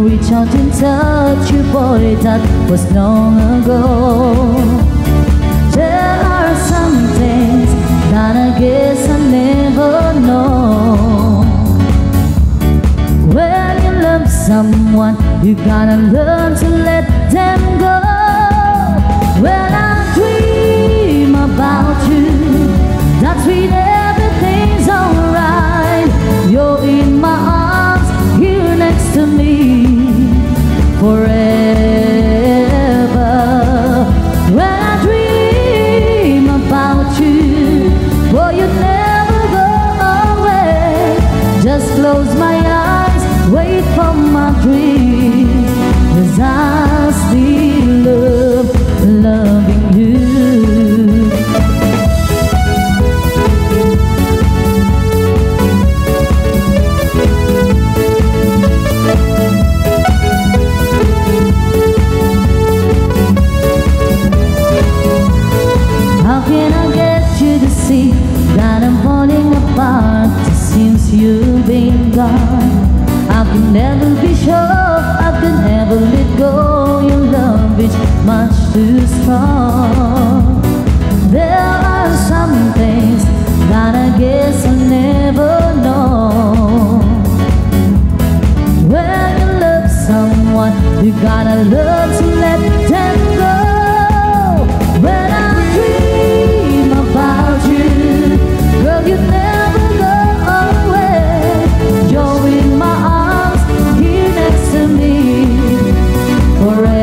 reach out and touch you, boy, that was long ago. There are some things that I guess I never know. When you love someone, you gotta learn to let them go. When I dream about you, that's when everything's alright. You're in my arms, here next to me, forever. When I dream about you, boy, you never go away. Just close my eyes, wait for my dream, 'cause I still love loving you. How can I get you to see that I'm falling apart since you've been gone? I can never be sure, I can never let go. Your love is much too strong. There are some things that I guess I'll never know. When you love someone, you gotta learn to let them go. When I dream about you, girl, you never go away. You're in my arms, here next to me, forever.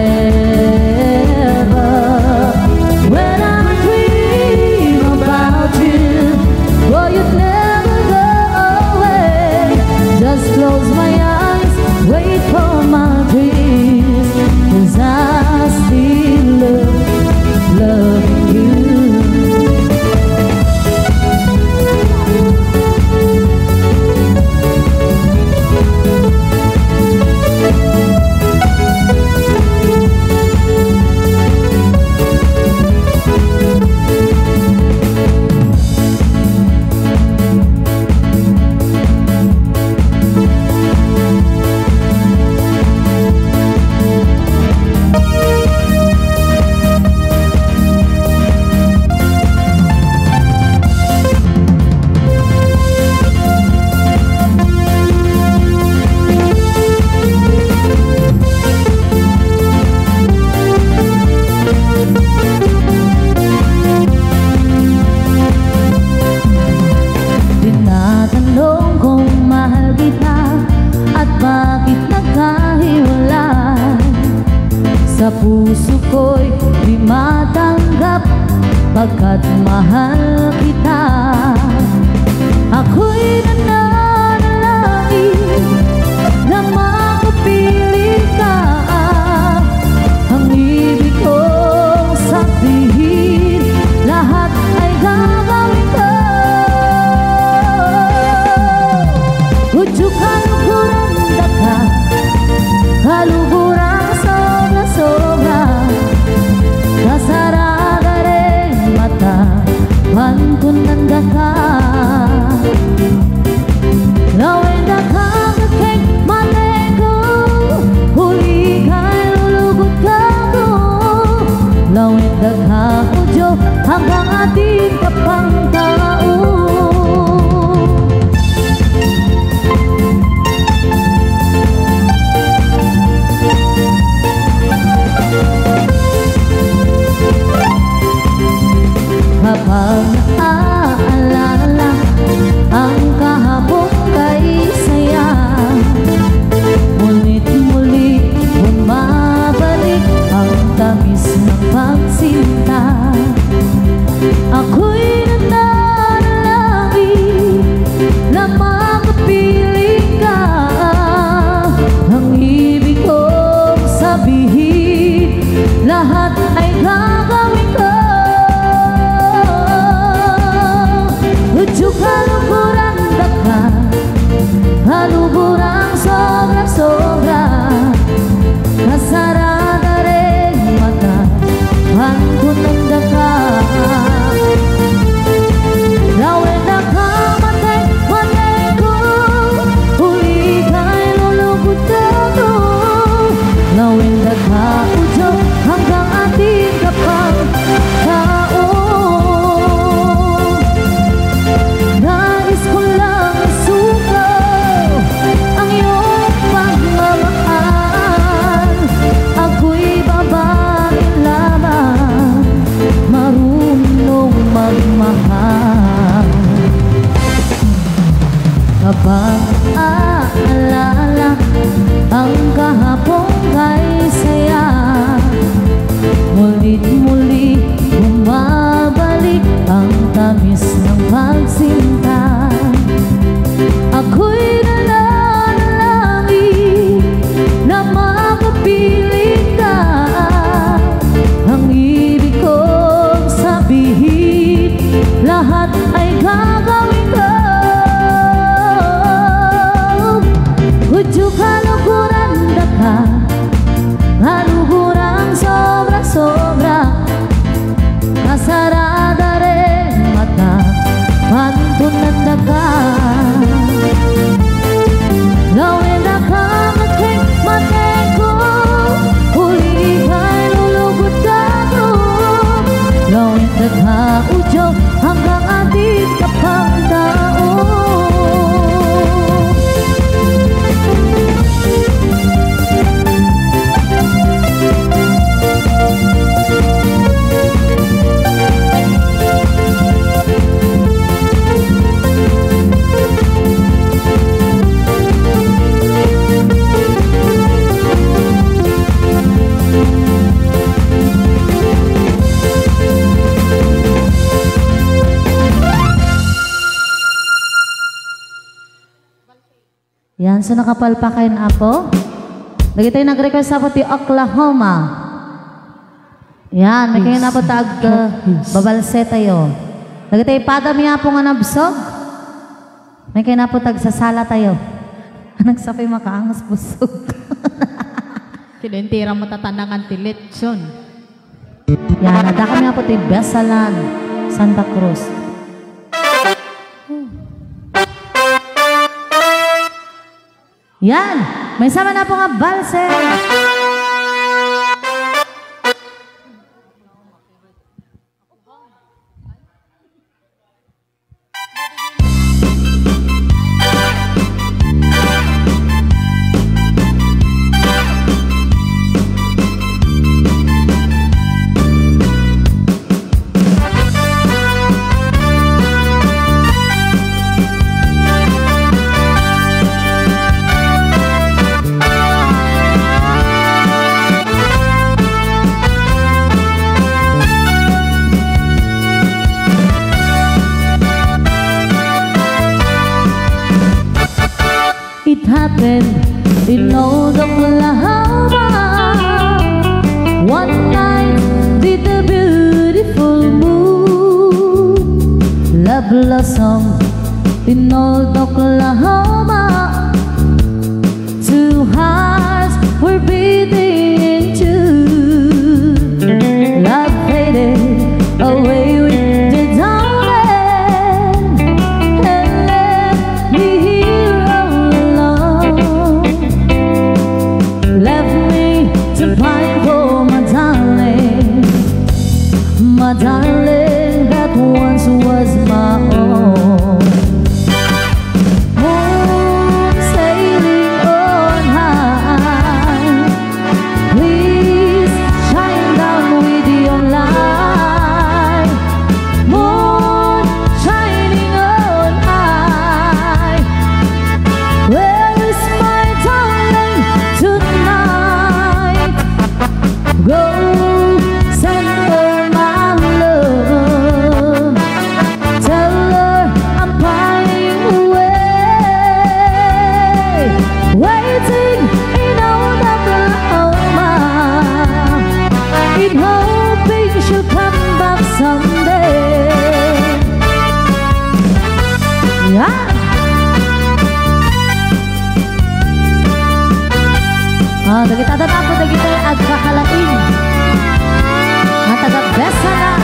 When I dream about you, boy, you never go away. Just close my eyes, wait for my dreams, 'cause I still love you. Sa puso ko'y di matanggap pagkat mahal kita. Ako'y nananalangin na makapili ka. Ang ibig kong sabihin, lahat ay gagawin ko. Udyukan kurang daka, haluguran sobra, kasaragare mata, pantun nandaka. Lawin daka kakeng mateko, huli kay lulugot ka ko. Lawin daka udyo, hanggang ating kapang tao. Kapag naaalala ang kahapon kay saya, ngunit muli bumabalik ang tamis ng pagsinta. Ako'y nananalangin na makapili ka. Ang ibig kong sabihin, lahat ay gagawin ko. Haluburang daka, haluburang sobra-sobra, kasarada rin mata, pantun ng daka. Lawin na kamatay, matay ko, huli kay lulubot ako. so nakapalpakain apo. Lagi tayo nag-request apo ti Oklahoma. Yan, may kayo na po tag babalse tayo. Lagi tayo padami apo nga nabsog. May kayo na po tag sasala tayo. Nagsapay makaangas busog. Silentira mo tatanangan ti lechon. Yan, ada kami po ti Besalan, Santa Cruz. Yan, may sama na po nga balse. It happened in old Oklahoma. One night with a beautiful moon, love blossomed in old Oklahoma. Two hearts were beating in tune. Love faded away with the dawn and left me here all alone. Left me to pine for my darling that once was my own. Moon sailing on high, please shine down with your light. Moon shining on high, where is my darling tonight? Go send her my love, tell her I'm pining away, waiting in old Oklahoma, in hoping she'll come back someday. Yeah. Dagit ada tapo dagit ay agkakalain. Taga-besa na.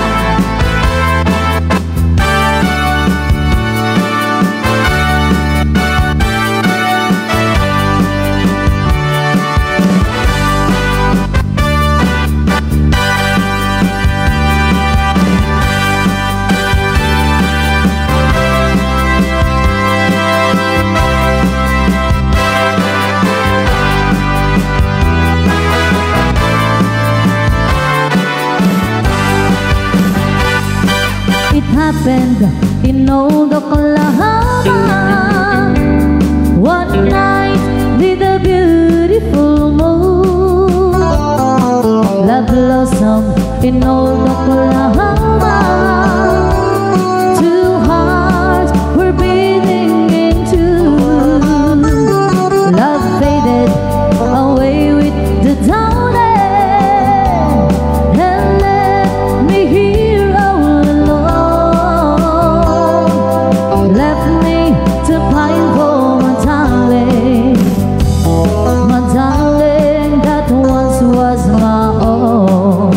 It happened in old Oklahoma. One night with a beautiful moon, love blossomed in old Oklahoma. Two hearts were beating in tune. Love faded away with the dawn and left me here all alone. Left me to pine for my darling that once was my own.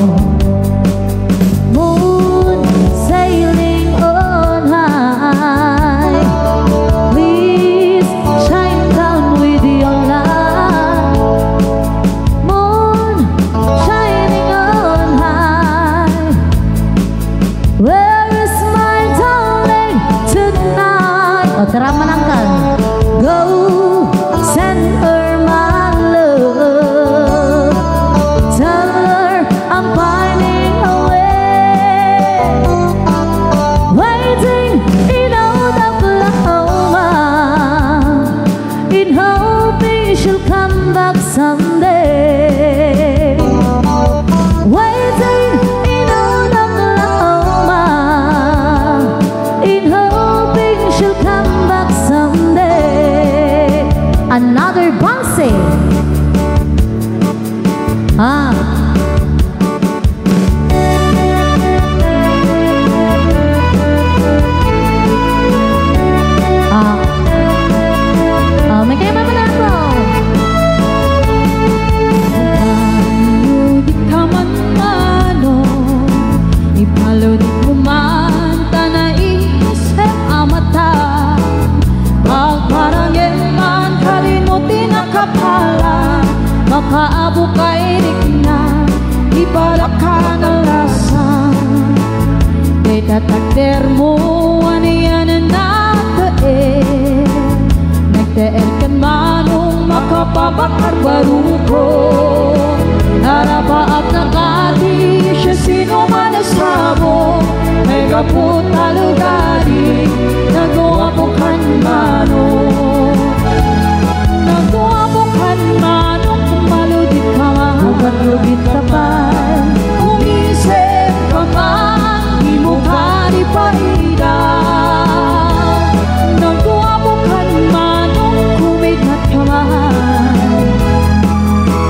Naabukay na ibarat ka ng lasan. Kay tatakder mo aniyan na tae. Nagtaer ka manong makapabakar baruko. Narabaat na kadi siya sino manasamo. May kaput alugari nagawa mo kan manong. Nagawa mo kan manong kumaludit ka man. Kumaludit ka man. Umisip ka man. Di mo ka di paida. Nagawa mo kan manong kumigat ka man.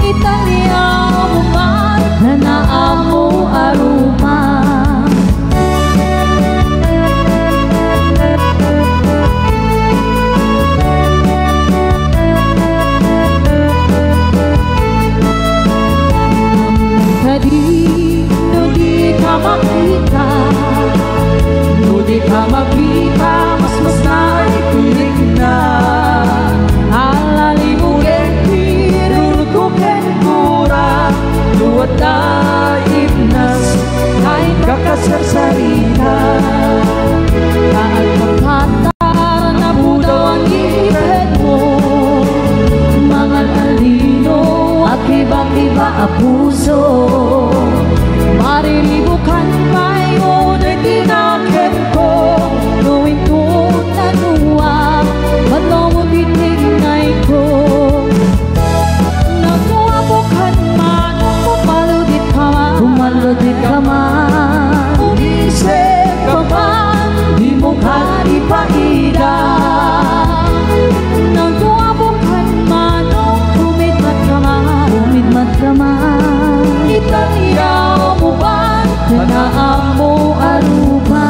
Italia mo man na naamo aruma. Makita, no di ka makita, mas na ay piling na. Alalimutin, tirulukukin kura, luwat na imnas, kahit kakasarsarita. Kahit magkatar na budaw ang ibig mo, mga talino at iba-iba ang puso. Marilibukan kayo na tinakit ko. Gawin ko na nuwa, ba't mo titinay ko? Nagwabukan man, kumaludit ka man. Kumaludit ka man. Umisip ka man, di mo ka di paida. Nagwabukan man, kumidmat ka man. Kumidmat ka man. Italia naamo arupa.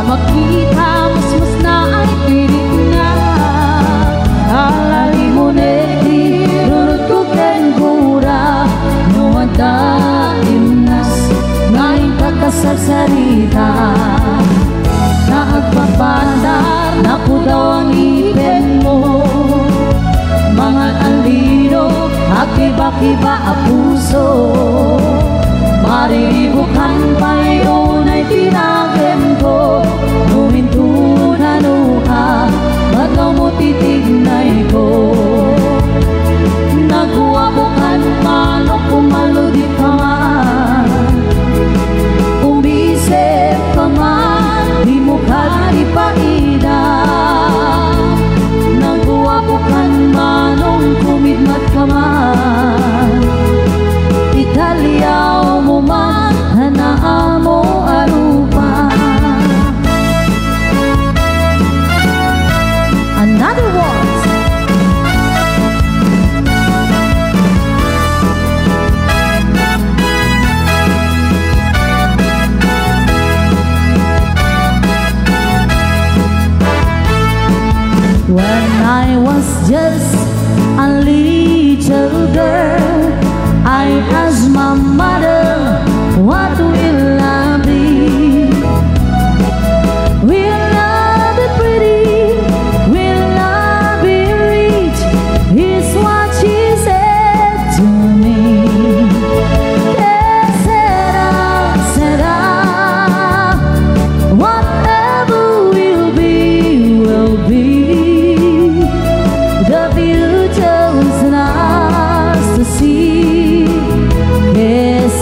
Makita, mas na ay pilit na. Alalimunin, lulot ko ken gura. Nuwag na imnas, ngayon kakasarsarita. Naagpapandar, napudaw ang ipin mo. Mga alino, akiba-kiba ang puso. Marilibukan pa yun ay tinagin ko. Huminto na luha, ba't mo titignay ko? Nagwabukan man o kumaludit ka man. Umisip ka man, di mo ka di paida. Nagwabukan man o kumidmat ka man. Italia mo man, naamo arupa. Another one. When I was just a little girl, I asked my mother, what will I be? Will I be pretty? Will I be rich? Is what she said to me. Será, whatever will be, will be. The future's not to see. Yes,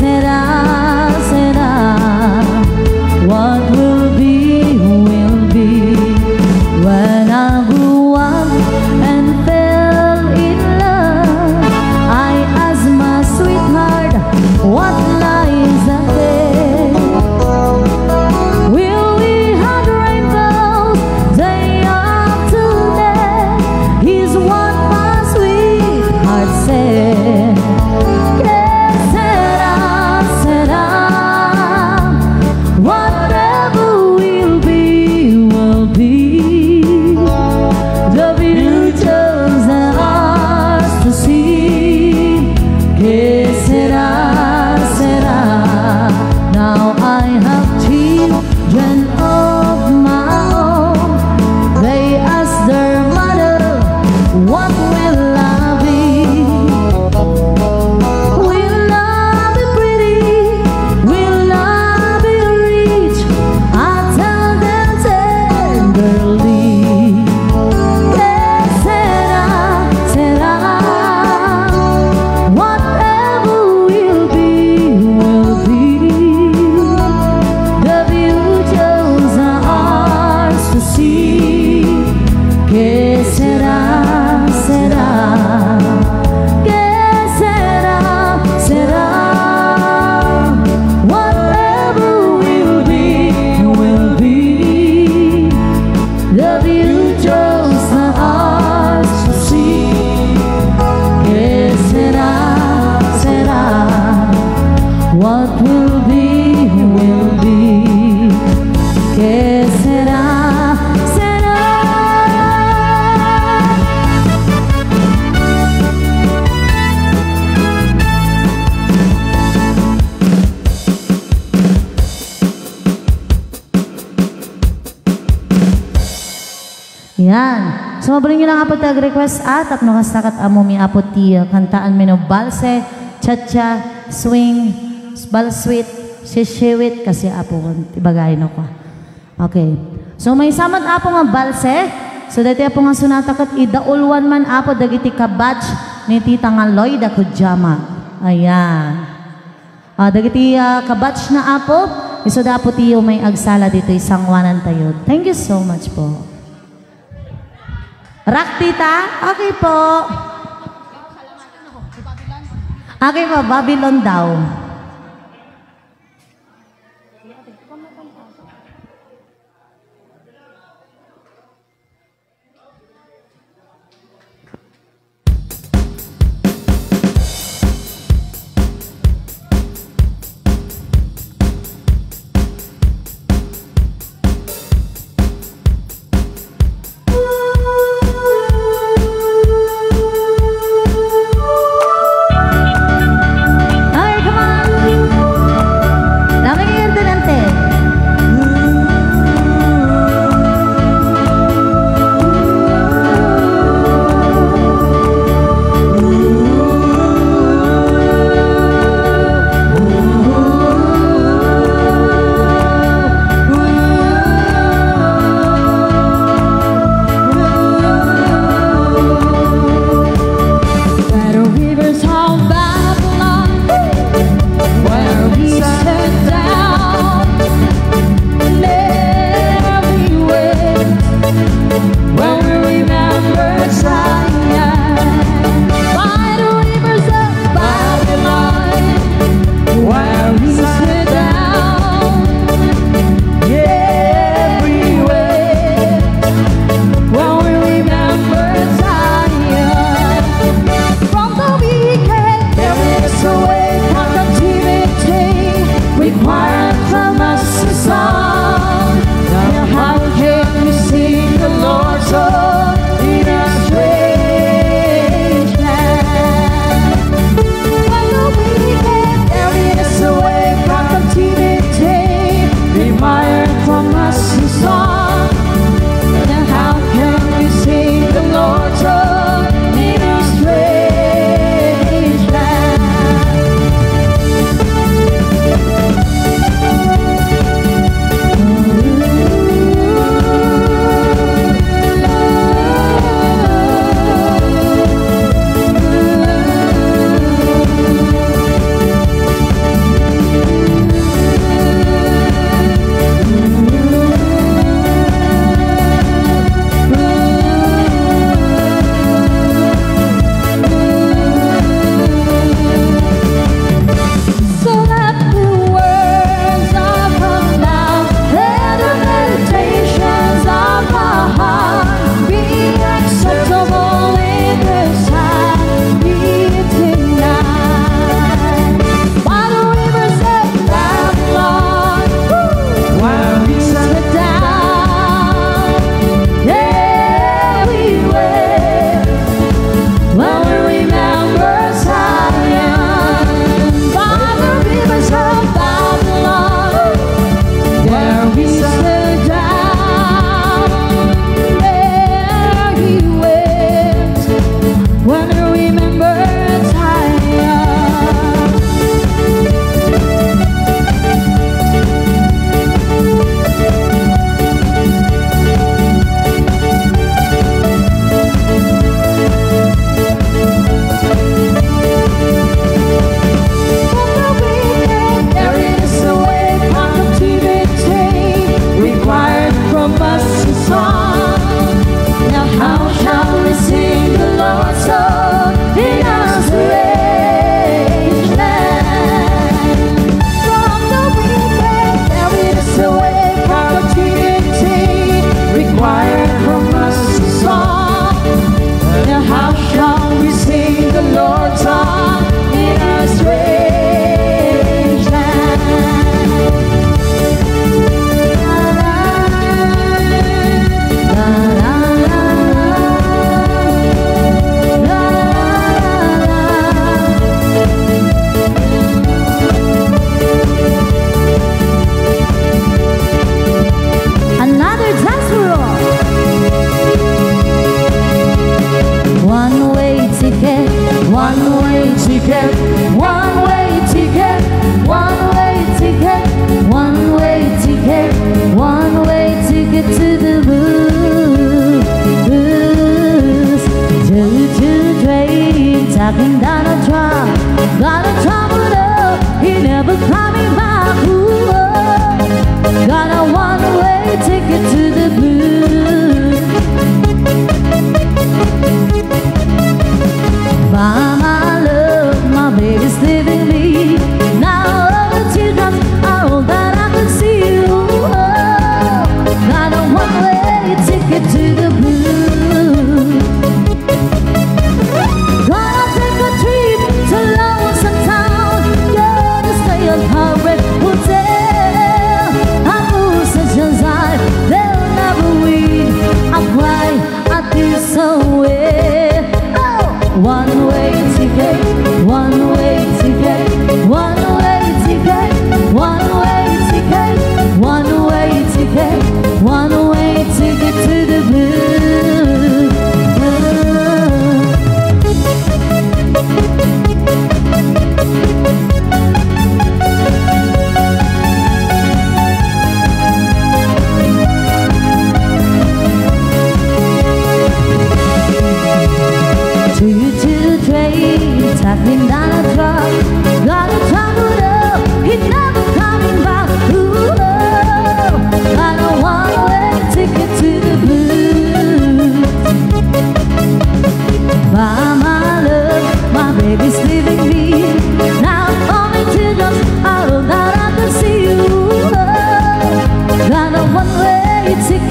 Yan. So mabalin nyo lang apo tag-request tapno kastakat amo mi apo ti kantaan mi no balse, cha-cha, swing, balswit, sisiwit kasi apo ibagay no ko. Okay. So may samad apo nga balse. So dati apo nga sunata kat idaulwan man apo dagiti ka batch ni tita nga Lloyda Kujama. Ayan. Dagiti ka batch na apo, iso da po tiyo may agsala dito isang wanan tayo. Thank you so much po. Rock tita? Okay po. Okay po, Babylon daw. Ay, come on!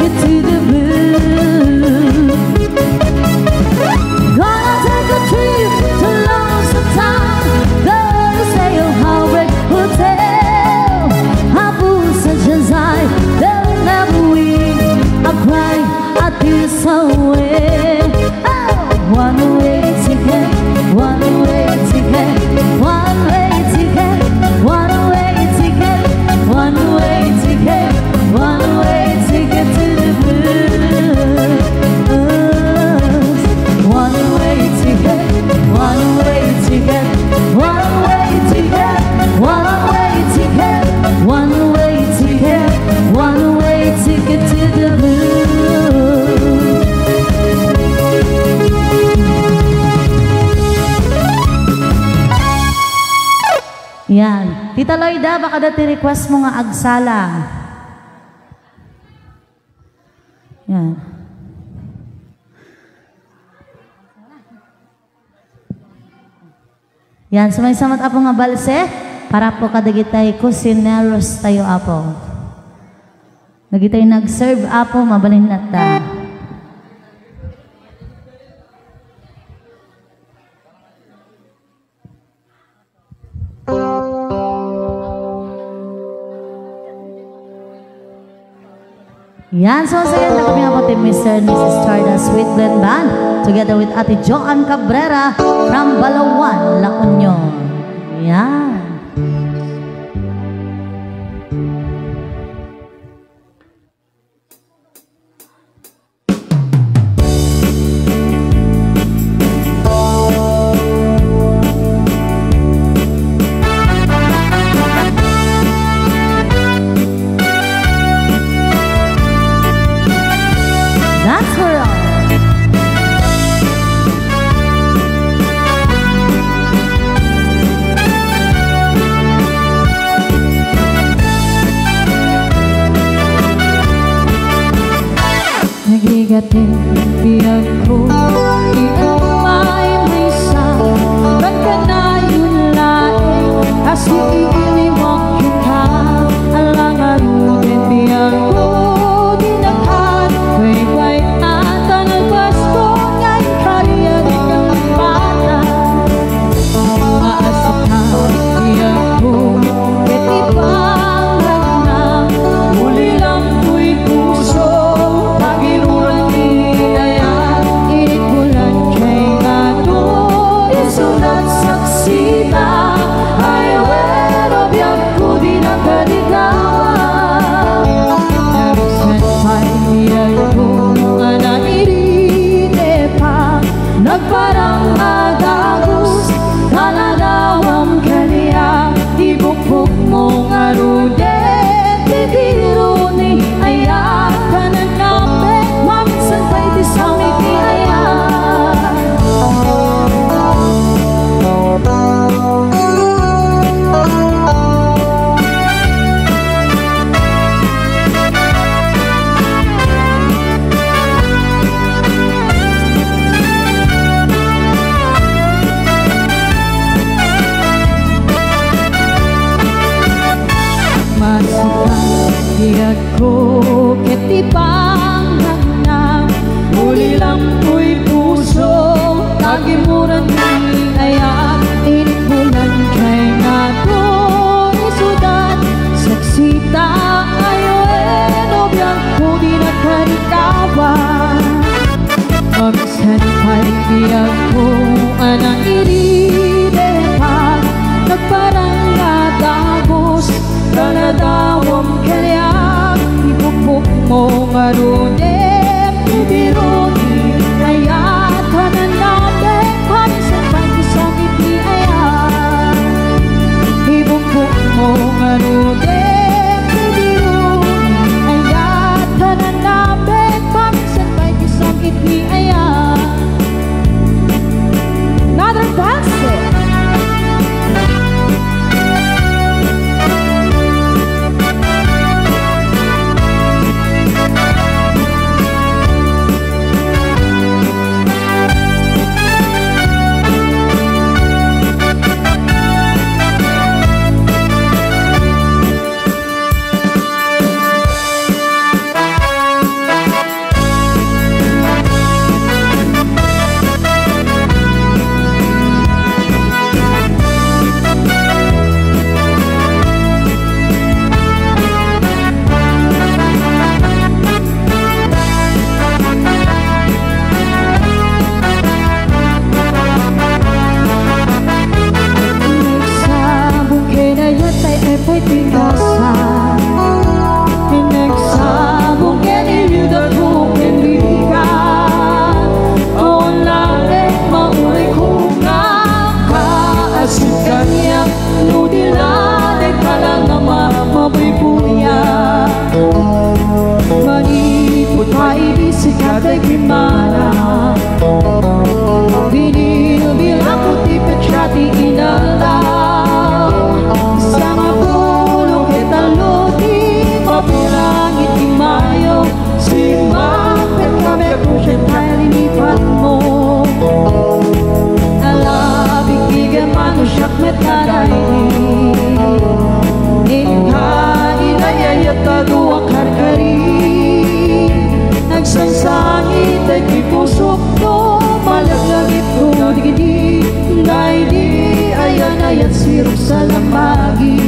it to the blue. Gonna take a trip to Lonesome Town. Gonna stay a Heartbreak Hotel. I put such as they'll never win. I cry, I feel somewhere. Oh, one-way ticket, one-way ticket, one-way ticket, one-way ticket, one-way ticket, one-way ticket to the blues. One-way ticket, one-way ticket, one-way ticket, one-way ticket, one-way ticket, one-way ticket to the blues. Yan. Tita Loida, baka dati request mo nga agsala. Yan. Yan, sumay-samat apo nga balse, para po kadagitay kusineros tayo apo. Nagitay nag-serve apo, mabalin na ta. Yan, so saya na kami ako team Mr. and Mrs. Stardust with Blend Band together with Ate Joan Cabrera from Balawan, La Union. Yan. Nagigatin biyag ko, ikaw ay may sa pagkanayon laing, kasi iiniwag kita, alangan mo din biyag ko, dinaghan, way-way at anagwas ko, ngayon kariyari kang bata. Maasa ka, biyag ko, ketipang lang, muli lang ko'y puso. Parang madagos, kaladawang kaliya, ibukbuk mo nga rudet, bibiro ni ayak, kananapit, maminsan pa'y disamit ni ayak. Biyag ko, ketipang na, muli lang ko'y puso, tagimuran ni ayak, inipulan kay nato, isudat, saksita, ayo biyag ko, di nakarikawan. Pagsan pa'y biyag ko, anang iridepan, nagparang nadagos, kaladawang kaliyak, ibukbuk mo nga rudet, bibiro ni ayak, kananapit, panisan pa'y isakit ni ayak. Ibukbuk mo nga rudet, bibiro ni ayak, kananapit, panisan pa'y isakit ni ayak. Another basket. paibisikat ay gimana. Binibilang ko ti petrati inalaw. Sa mapulong kitalo di mabilang itimayo. Simapit kami ko siya tayo linipan mo. Alabig igan manusyak metanay. Inkain ay ayat taluang karkari. Nagsangsanit ay kipusok ko. Malaglagit ko digidi. Dahil di ayan ayat sirok sa lamagi.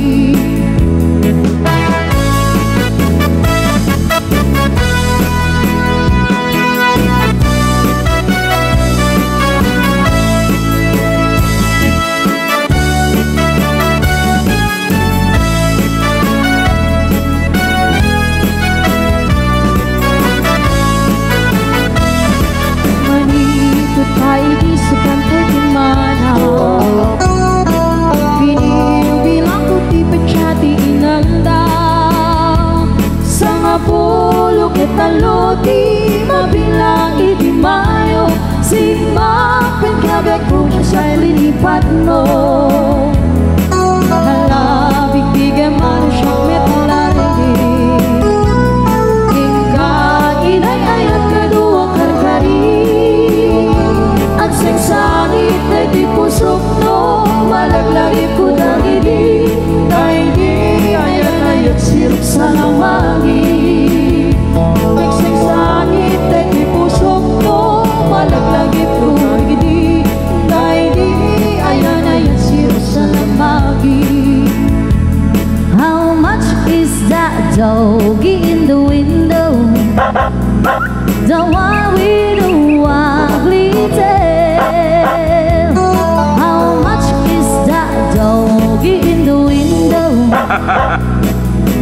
Binibilang ko ti petrati inanda. Sa mapulong kitalo di mabilang itimayo. Simapin kabek ko siya sa linipan mo. Halabig bigyan manusyak metalari. Ingkain ay ayat kadua karkari. At sengsangit ay di pusok no. Malaglagit ko dagidi. Dahil di ayan ayat sirok sa lamagi. At sengsangit ay di pusok no. Malaglagit ko dagidi. Dahil di ayan ayat sirok sa lamagi. How much is that doggy in the window? The one with the ugly tail. How much is that doggy in the window?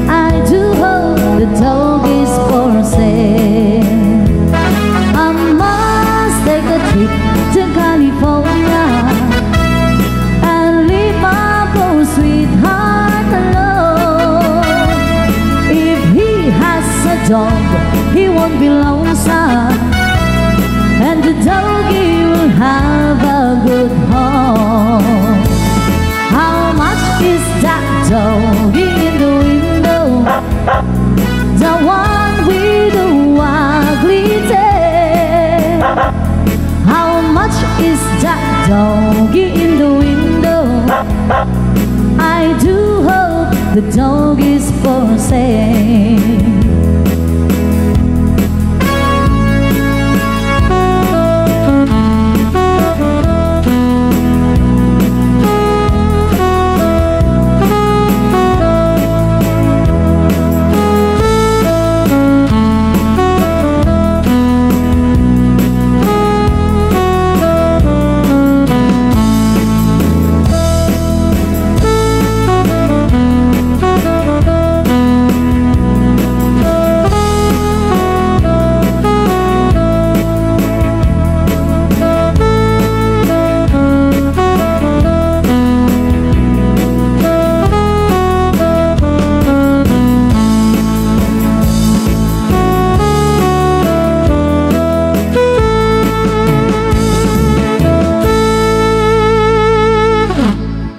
I do hope the dog is for sale. I must take a trip to California and leave my poor sweetheart alone. If he has a dog, he won't be lonesome, and the doggy will have a good home. How much is that doggy in the window? The one with the ugly tail. How much is that doggy in the window? I do hope the dog is for sale.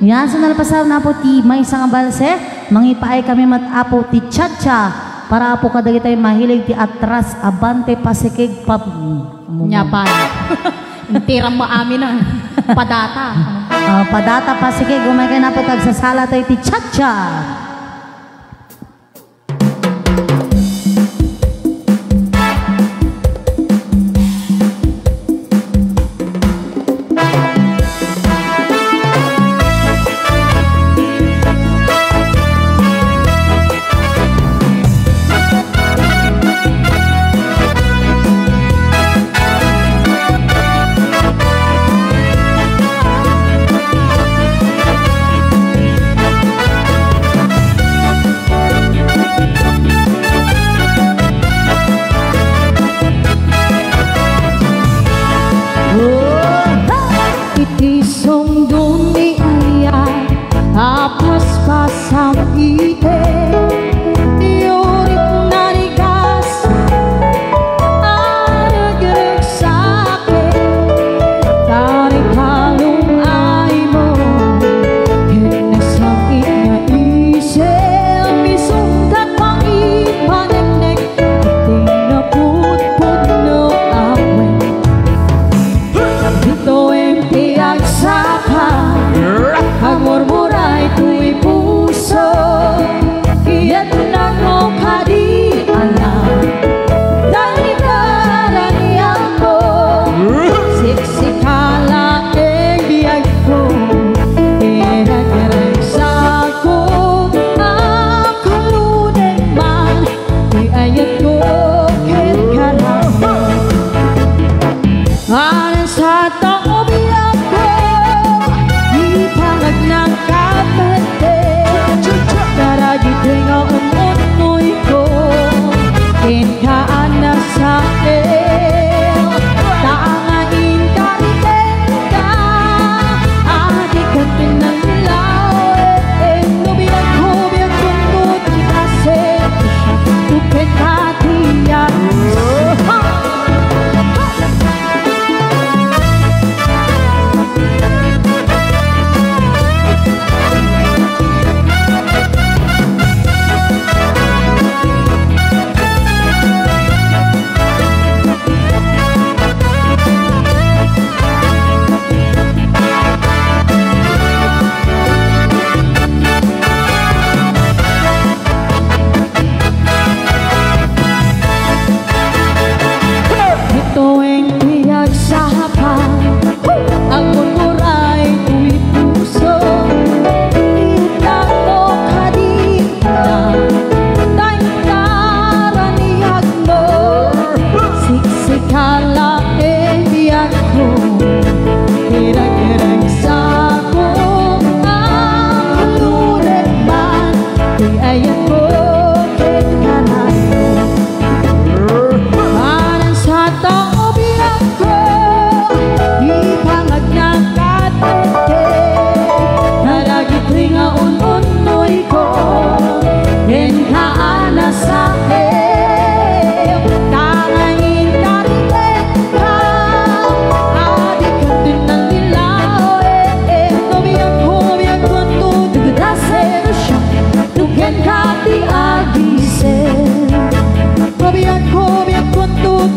Yan, sa nalapasaw na po ti may isang balse, mangipaay kami matapo ti chacha, para po kadagi tayo mahilig ti atras, abante, pasikig, Nyapan. Tirang mo amin na. Padata. Padata, pasikig, umay kayo na po tagsasala tayo ti chacha.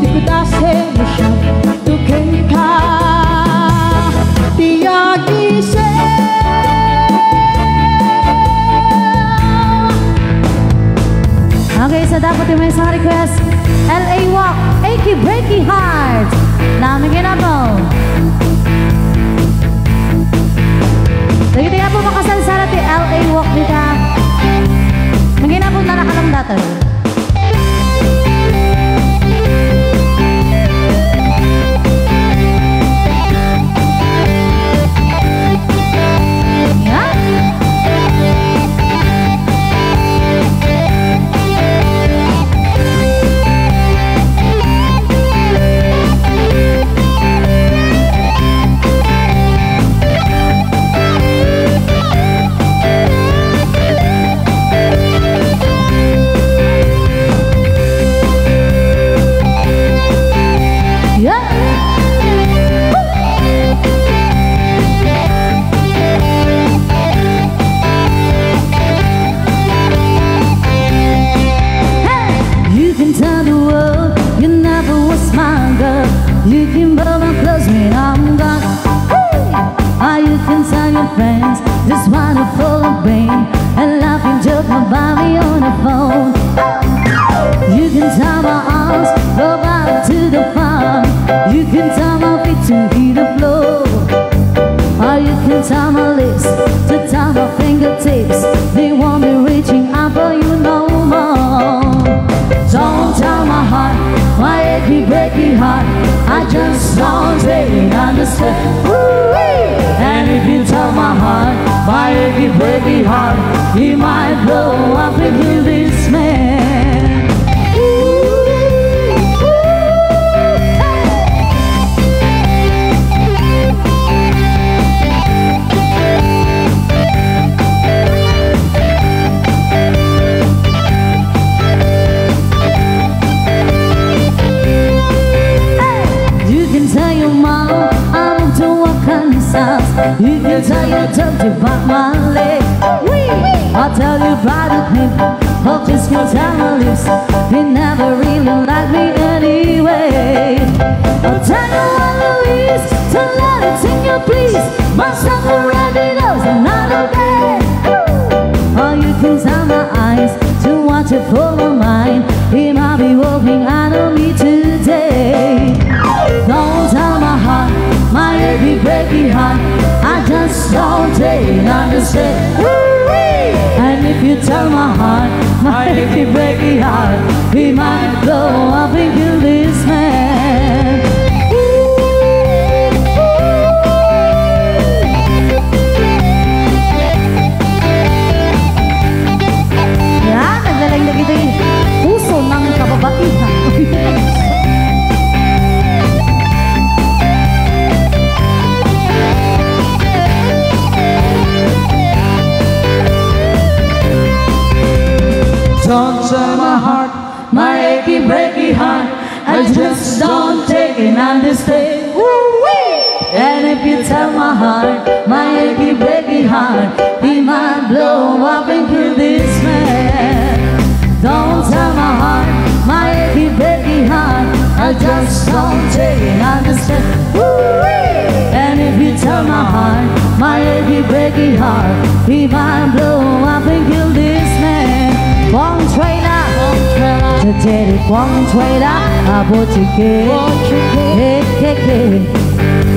di ko dase mo siya tukin ka tiyagise Okay, so dapat yung may isang request LA Walk, Achy Breaky Heart Namigin na po Lagi po makasalsara ti LA Walk nita Magin na po na nakalang data You can blow my clothes when I'm gone Or you can tell your friends just wanna full of pain And laugh and joke about me on the phone You can tie my arms, go back to the farm You can tie my feet to hit the floor Or you can tie my lips to tie my fingertips They won't be reaching out for you no more Don't tie my heart, my achy breaky heart I just don't take understand And if you tell my heart, my achy breaky heart He might blow up if you this man You can tell your tongue to bite my leg I'll tell you privately Hope this can tell my lips They never really like me anyway I'll tell you what Louise To let it sing you please My summer rabbit knows another day Or you can tell my eyes To watch it for my mind He might be walking out of me today Don't tell my heart My achy breaky heart I just don't take understand And if you tell my heart My achy breaky heart He might blow up and kill this man Yan, naglalang na kita yung puso ng kababaihan Don't tell my heart, my achy breaky heart I just don't take and understand And if you tell my heart, my achy breaky heart He might blow up and kill this man Don't tell my heart, my achy breaky heart I just don't take and understand And if you tell my heart, my achy breaky heart He might blow up and kill this man One trailer, to take it one trailer I bought you hey,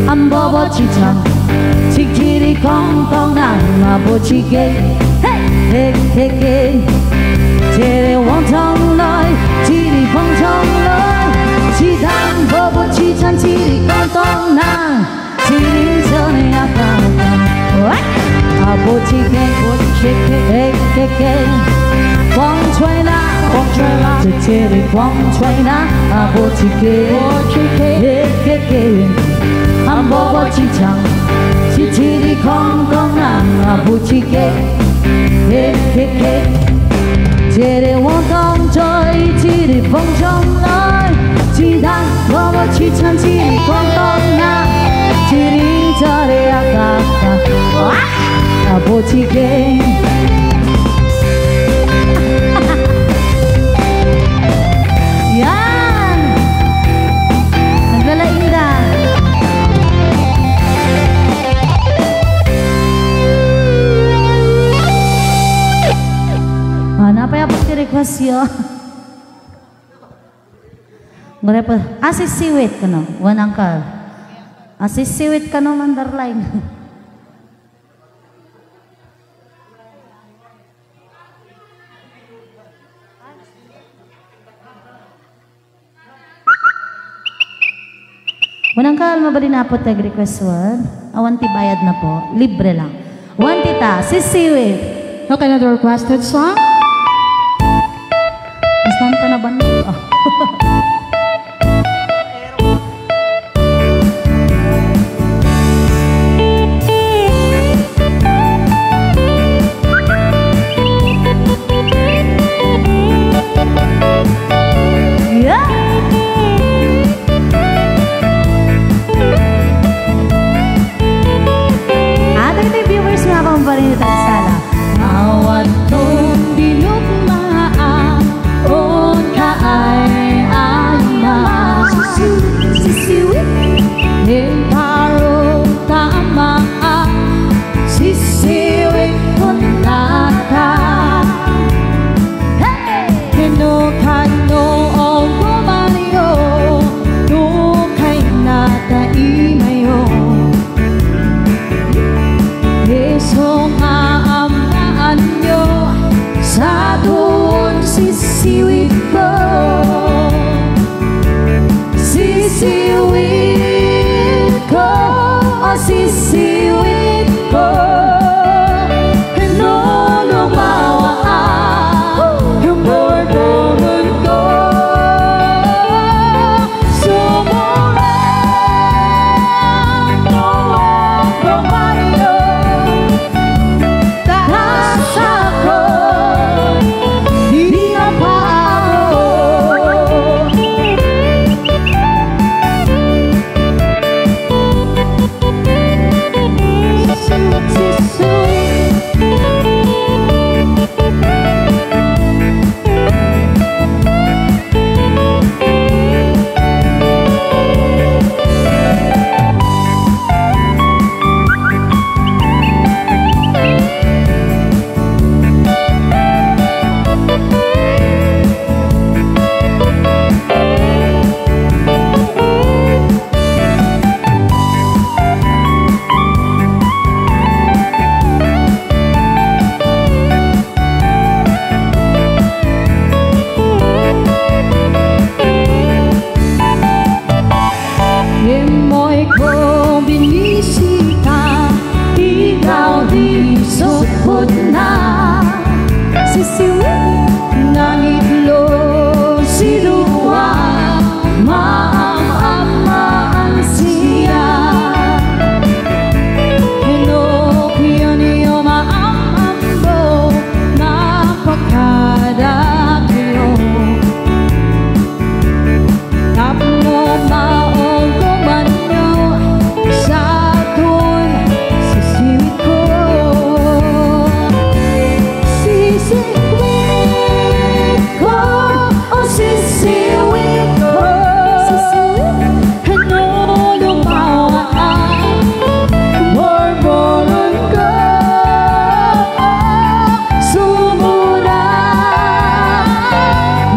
I'm Bobo Chichang Chikiri Kong Kong Nang I bought you hey, Tere Wong Tong Loi Chiri Fong Chong Loi Chitang Bobo Chichang Chiri Kong Kong Nang Chiri Chone Akang I bought you hey, 风吹啦，风吹啦，这这里风吹啦，啊不去给，嘿嘿嘿，啊波波去唱，这这里空空啦，啊不去给，嘿嘿嘿，这里我刚追，这里风中来，其他波波去唱，这里空空啦，这里这里啊嘎嘎，啊不去给。request yo. Sisiwit ka no, one uncle. Sisiwit ka no, underline. One uncle, mabali na po tag-request one. Awanti bayad na po, libre lang. One tita, sisiwit. Okay, another requested song. Mas ka na ba? Oh. Awat kong dinugmaan, on ka ay alma. Sisiwit, parang tamaan. Sisiwit ko nata. Kano-kano o gumaliyo, nukay nata imayo. Esong aamaan nyo sa doon sisiwit ko. Sisiwit ko, o sisiwit ko. Ano lumawaan yung bordoron ko. Sumurang mo ang kumayo. Emoy ko binisita, ikaw di supot na. Sisiwit ng itlog siluwa, maang-amaan siya. Pinokyo niyo maang-ambo, napakadakyo. Tapmo maong kumanyo sa doon sisiwit ko. Sisiwit ko, o sisiwit ko. Ano lumawaan borboron ko. Sumurang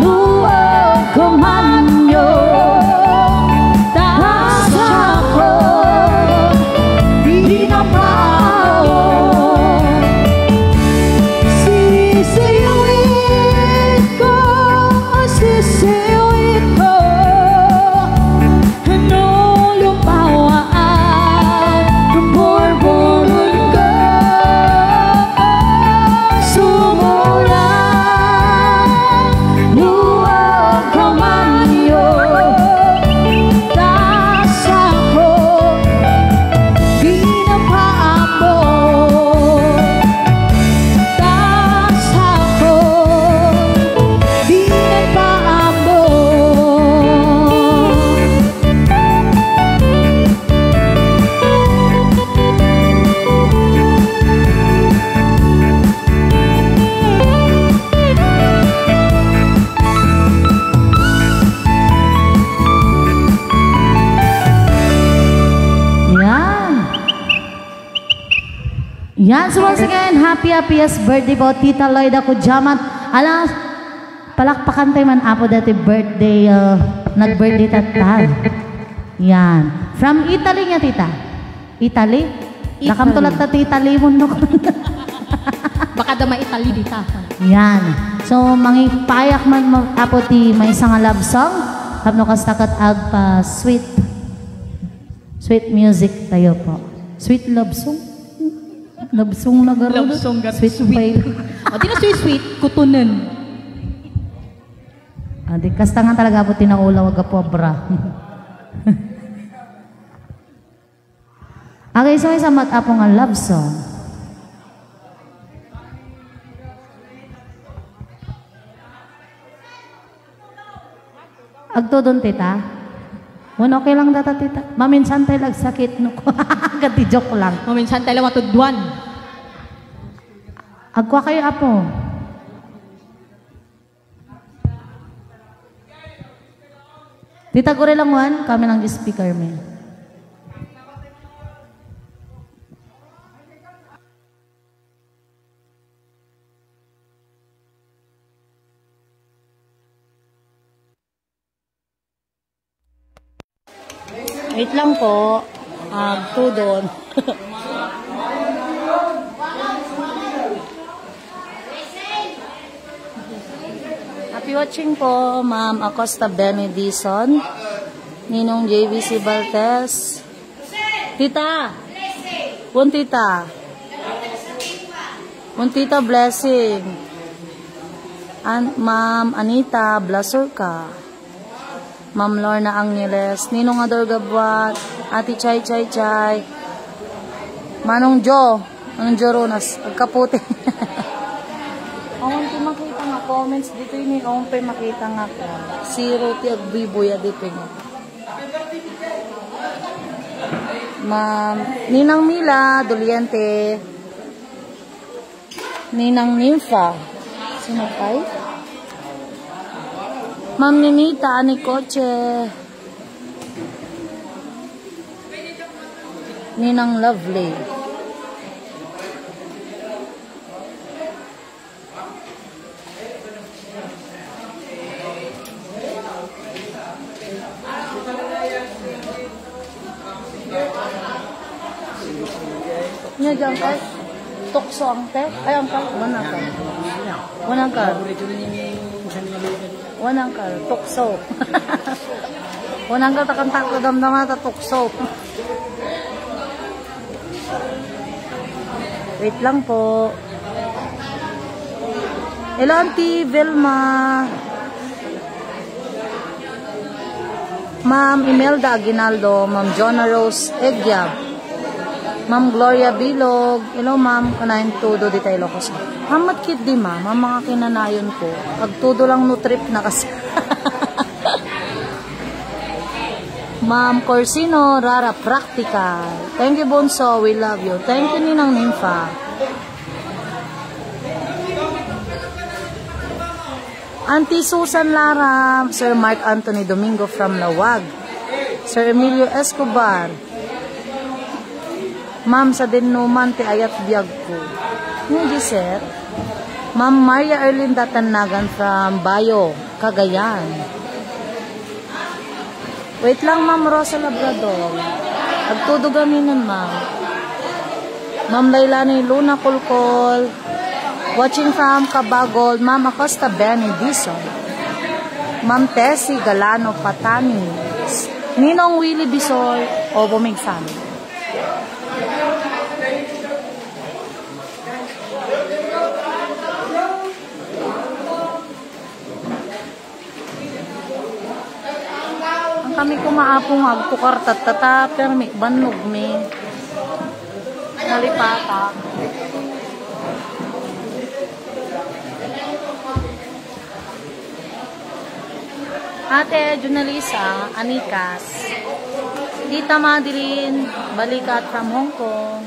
luwag kumanyo. Yan, so once again, happiest birthday po, Tita Lloyda Kujamat. Alas, palakpakan tayo man apo dati birthday, nag-birthday tatal. Yan. From Italy nga, tita. Italy? Nakam tulad ta Italy mo no. Baka dama Italy dita. Yan. So, payak man apo ti may isang love song. Kapno kastakat agpa sweet music tayo po. Sweet love song? Love song na garo. Love song gat sweet. O, di na sweet, kutunan. Di kasta nga talaga po tinaulaw aga po bra. Okay, so isa mat apo nga love song. Agto doon, tita? Bueno, okay lang data, tita. Maminsan tayo lagsakit. No? Gati joke lang. Maminsan tayo matudwan. Agwa kayo, apo. Tita, gure lang wan. Kami lang di speaker, me. Wait lang po. Tudon. Happy watching po, Ma'am Acosta Benedison, Ninong JVC Baltes. Tita! Bun tita. Bun tita Blessing. Ma'am Anita Blasurka. Ma'am Lorna Angeles, Ninong Ador Gabwat, Ati Chay Chay Chay, Manong Jo Ronas, pagkaputi. Awan po makita nga comments dito yun, awan po makita nga po. Zero ti agbibuya dito yun. Ma'am Ninang Mila Doliente, Ninang Nympha, sino kayo? Ma'am Ninita Anikoche, Ninang Lovely, nya dyan ka tukso ang te ay ang ka wanang ka tukso wanang ka takantak damdama ta tukso. Wait lang po. Hello Auntie Vilma, Ma'am Imelda Aguinaldo, Ma'am Jonna Rose Egyab, Ma'am Gloria Bilog. Hello ma'am, kanain tudo di tayo lokos. Hamat kit di ma'am, mga kinanayon ko. Pagtudo lang no trip na kasi. Ma'am Corsino Rara Practical. Thank you Bonso, we love you. Thank you Ninang Nympha. Auntie Susan Lara, Sir Mark Anthony Domingo from Lawag, Sir Emilio Escobar, Ma'am sa Dinuman ti ayat biyag ko. Hindi sir. Ma'am Maria Erlinda Tanagan from Bayo, Cagayan. Wait lang Ma'am Rosa Labrador. Agtudo gaminan ma'am. Ma'am Lailani Luna Kulkol. Watching from Cabagol, Ma'am Acosta Benedison. Ma'am Tessie Galano Patani. Ninong Willie Bisoy o Bumigsan. Kami kumaapong agtukar tatata pero may banog may nalipata. Ate Junalisa Anikas, Tita Madeline Balikat from Hong Kong,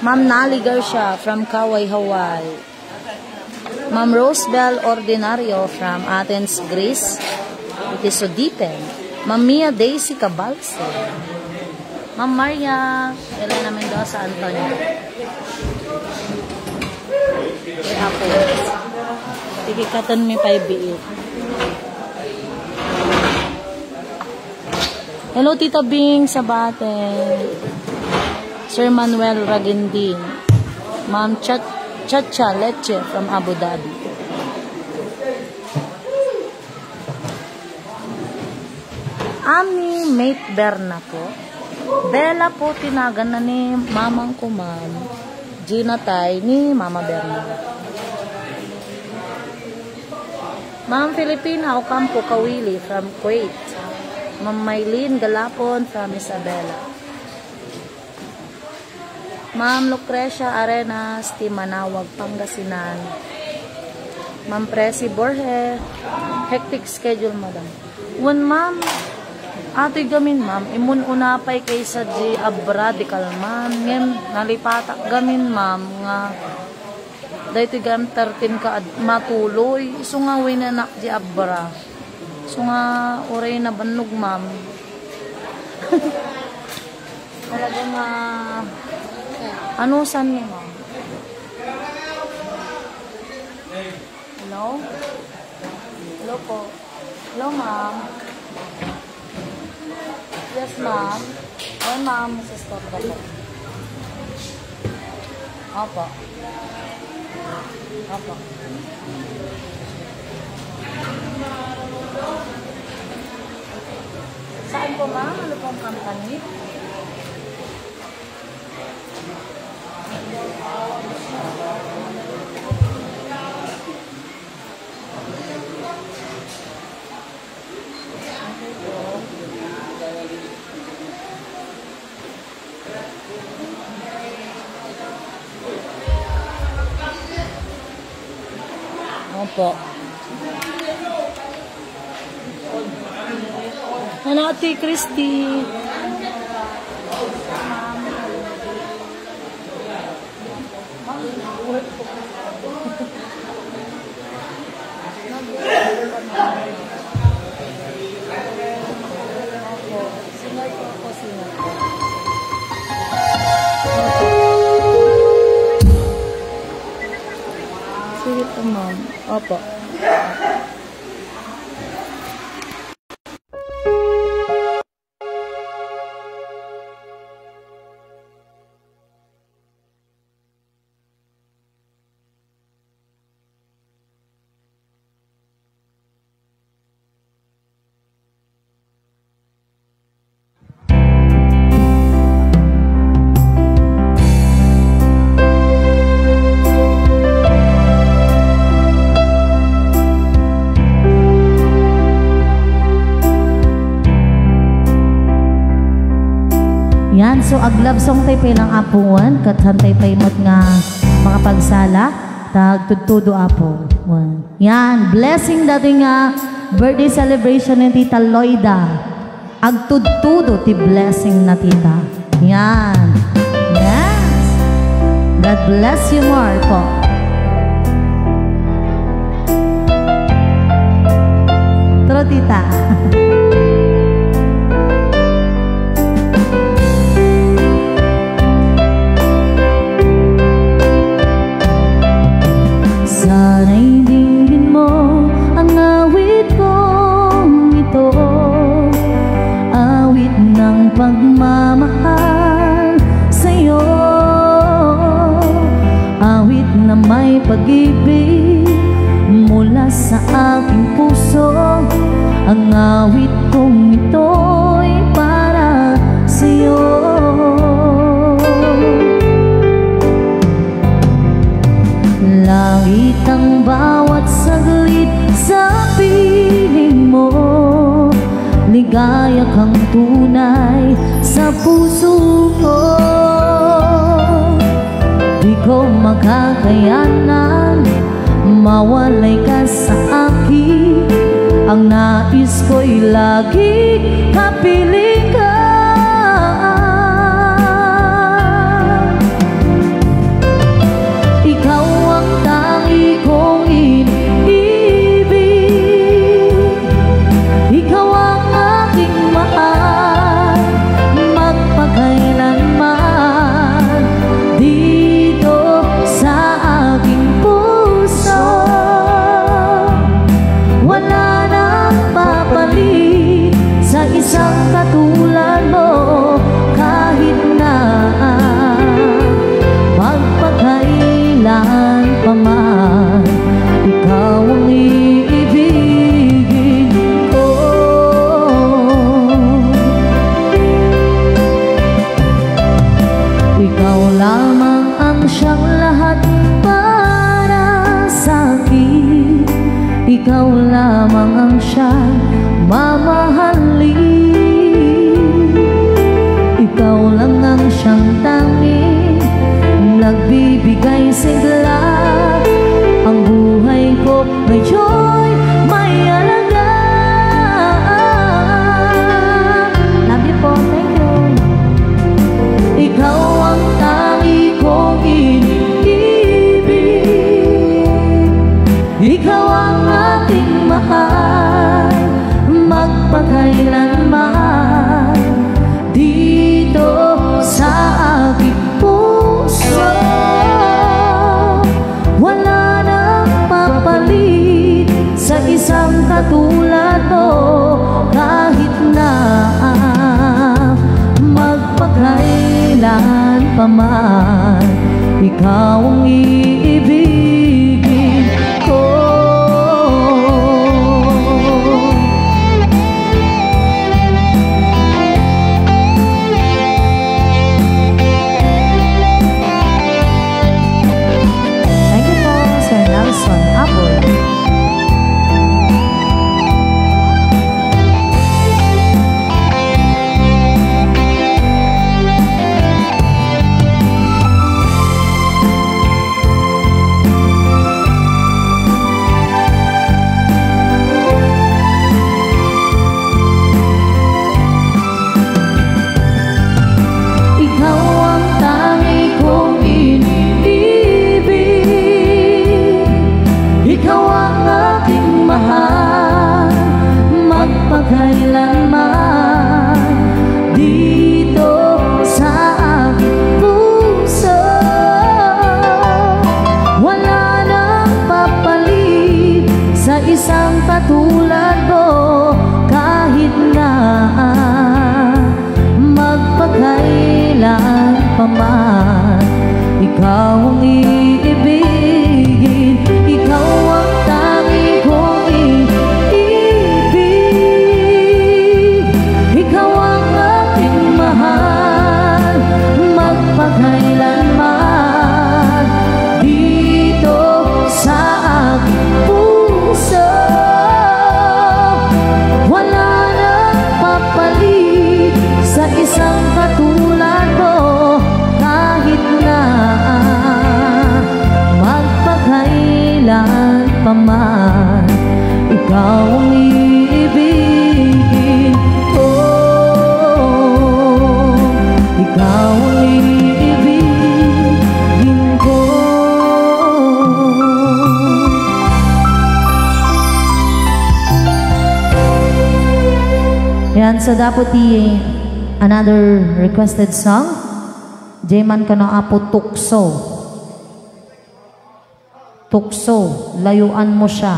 Ma'am Nali Garcia from Kauai, Hawaii, Ma'am Rosebel Ordinario from Athens, Greece. It is so deepen. Ma'am Mia Daisy Cabalse, Ma'am Maria Elena Mendoza Antonio. Ikikatan mi 5 biit. Hello, Tita Bing Sabate. Sir Manuel Ragindin. Ma'am Chacha Leche from Abu Dhabi. Ami Mate Berna po. Bella po tinagan na ni mamang ko, ma'am. Gina Tay ni Mama Berna. Ma'am Filipina Ocampo Kawili from Kuwait. Ma'am Maylene Galapon from Isabela. Ma'am Lucrecia Arenas, Timanawag, Pangasinan. Ma'am Presi Borge, hectic schedule, madam. One, ma'am, ato'y gamin, ma'am, imun unapay kaysa di abra di kalman. Ngayon, nalipatak gamin, ma'am, nga dahil gam 13 ka matuloy. So nga, winanak di abra. So nga, oray na banog, ma'am. Talaga nga, ano saan niya, ma'am? Hello? Hello po. Hello, ma'am. Yes, ma'am. Ay, ma'am, sister ka po. Opo. Opo. Saan po, ma'am? Ano pong company? Opo. Ate Christy. Sige po, ma'am. Opo. Yan, so aglab song tayo lang apuan, kathantay pa imot nga makapagsala, tag tudtudo apo. Yan, blessing dati nga birthday celebration ni Tita Loida. Agtudtudo ti blessing na tita. Yan. Yes. God bless you more po. Tro tita. Sana'y dinggin mo ang awit kong ito, awit ng pagmamahal sa'yo, awit na may pag-ibig mula sa aking puso. Ang awit kong ito'y para sa'yo. Langit ang bawat saglit sa piling mo, ligaya kang tunay sa puso ko. Di ko makakayanan mawalay ka sa akin. Ang nais ko'y lagi kapiling ka. Ikaw ang tangi kong iniibig, ikaw ang aking mahal, magpakailanman dito sa aking puso. isang katulad mo kahit na magpakailan pa man, ikaw ang iibigin ko. Ikaw lamang ang siyang lahat para sa akin. Ikaw lamang ang siyang mamahalin. Ikaw lang ang siyang tanging nagbibigay sigla. Ang buhay ko ngayon'y may alaga. Love you po, thank you. Ikaw ang tangi kong iniibig. Ikaw ang aking mahal, magpakailanman dito sa aking puso. Wala nang papalit sa isang katulad mo kahit na magpakailan pa man, ikaw ang iibigin ko. Thank you po, Sir Nelson Aboy. Magpakailanman dito sa aking puso. Wala nang papalit sa isang katulad mo kahit na magpakailan pa man, ikaw ang iibigin. Ikaw ang tangi kong magpakailanman dito sa aking puso. Wala nang papalit sa isang katulad mo kahit na magpakailan pa man, ikaw ang iibigin ko. Ikaw ang iibigin ko. Yan, so dapat another requested song. Jayman ka na apo tukso. Tukso, layuan mo siya.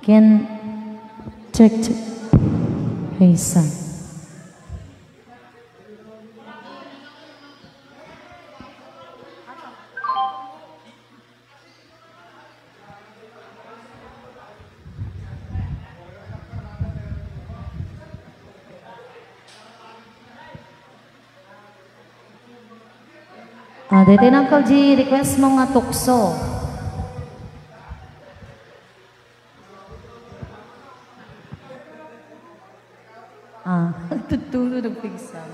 Can check. Hey son. Dito ng Uncle G, request mo nga tukso. Tutulo ng pigsa.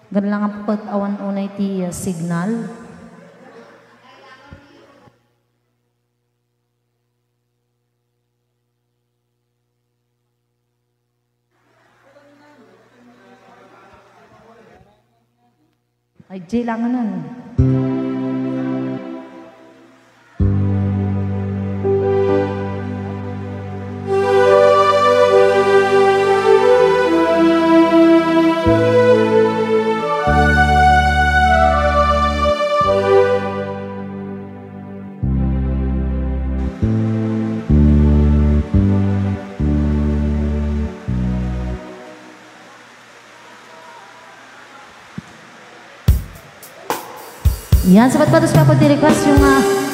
Ganun lang ang pag-awan unay ti signal. Ay, J lang nun. Yan, sapat pa pa request yung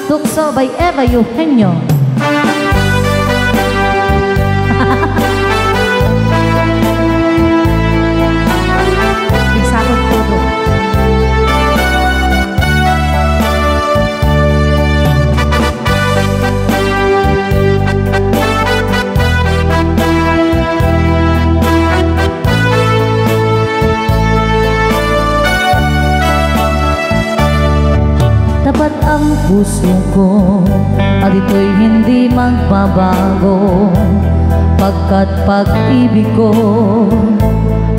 tukso by Eva Eugenio. Isakot todo. Tapat ang puso ko at ito'y hindi magbabago, pagkat pag-ibig ko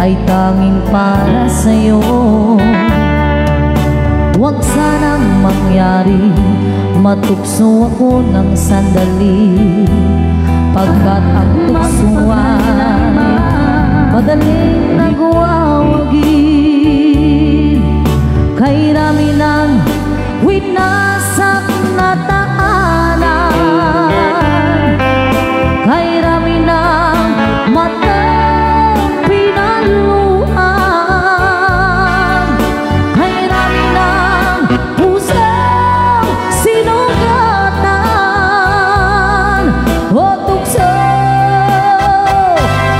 ay tanging para sa'yo. Huwag sanang mangyari matukso ako ng sandali, pagkat ang tuksuan madaling nagwawagi. Kay rami ng winasak na taanan, kay rami ng matang pinaluan, kay rami ng pusang sinugatan. O tukso,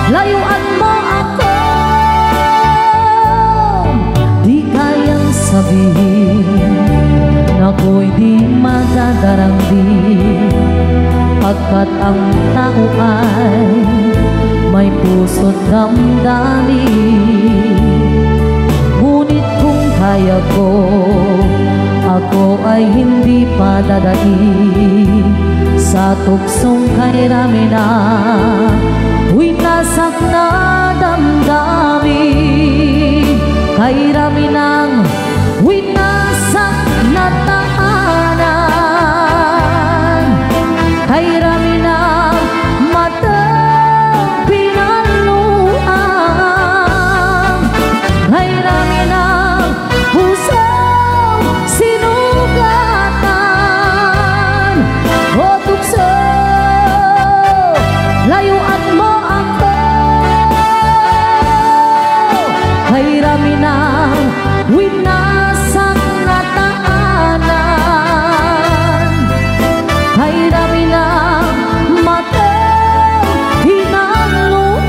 layuan mo ako, di kayang sabihin ako'y di madadarangdin, pagkat ang tao ay may puso't damdamin. Ngunit kung kaya ko, ako ay hindi pa dadaig sa tuksong kay rami na winasak na damdamin, kay rami ng winasak na taanan, kay rami ng matang pinaluan, kay rami ng pusang sinugatan. O tukso, layuan mo ako, kay rami ng winasak na taanan, kay rami ng matang pinaluan,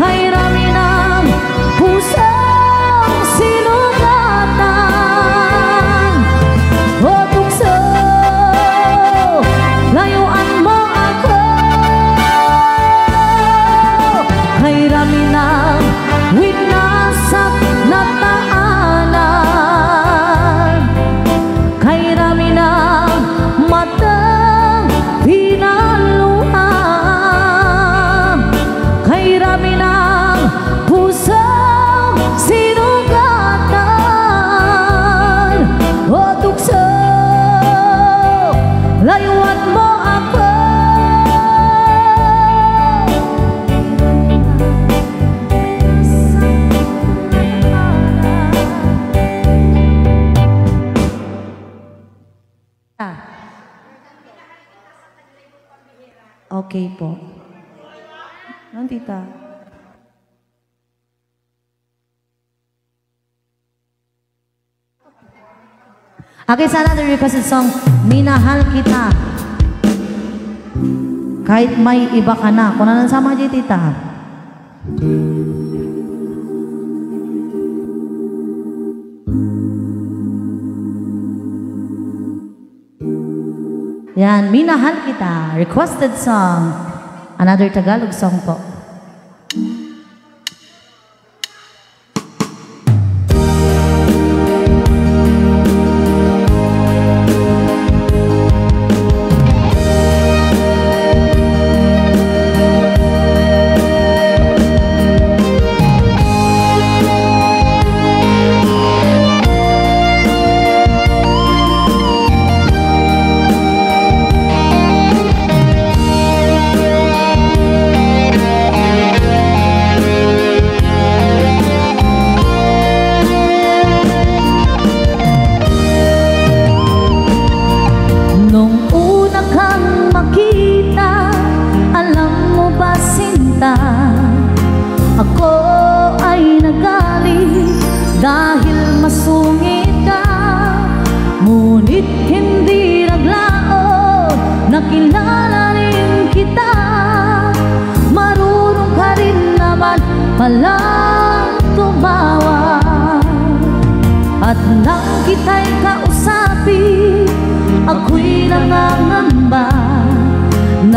kay rami ng pusang sinugatan. O tukso, layuan mo ako, kay rami ng winasak na taanan, kay rami ng matang pinaluan, kay rami ng pusang sinugatan. O tukso, layuan mo ako, okay po. Nandita. Okay, sana the requested song, Minahal Kita. Kahit may iba ka na. Kung nanan sama dyan, tita. Yan, Minahal Kita, requested song. Another Tagalog song po.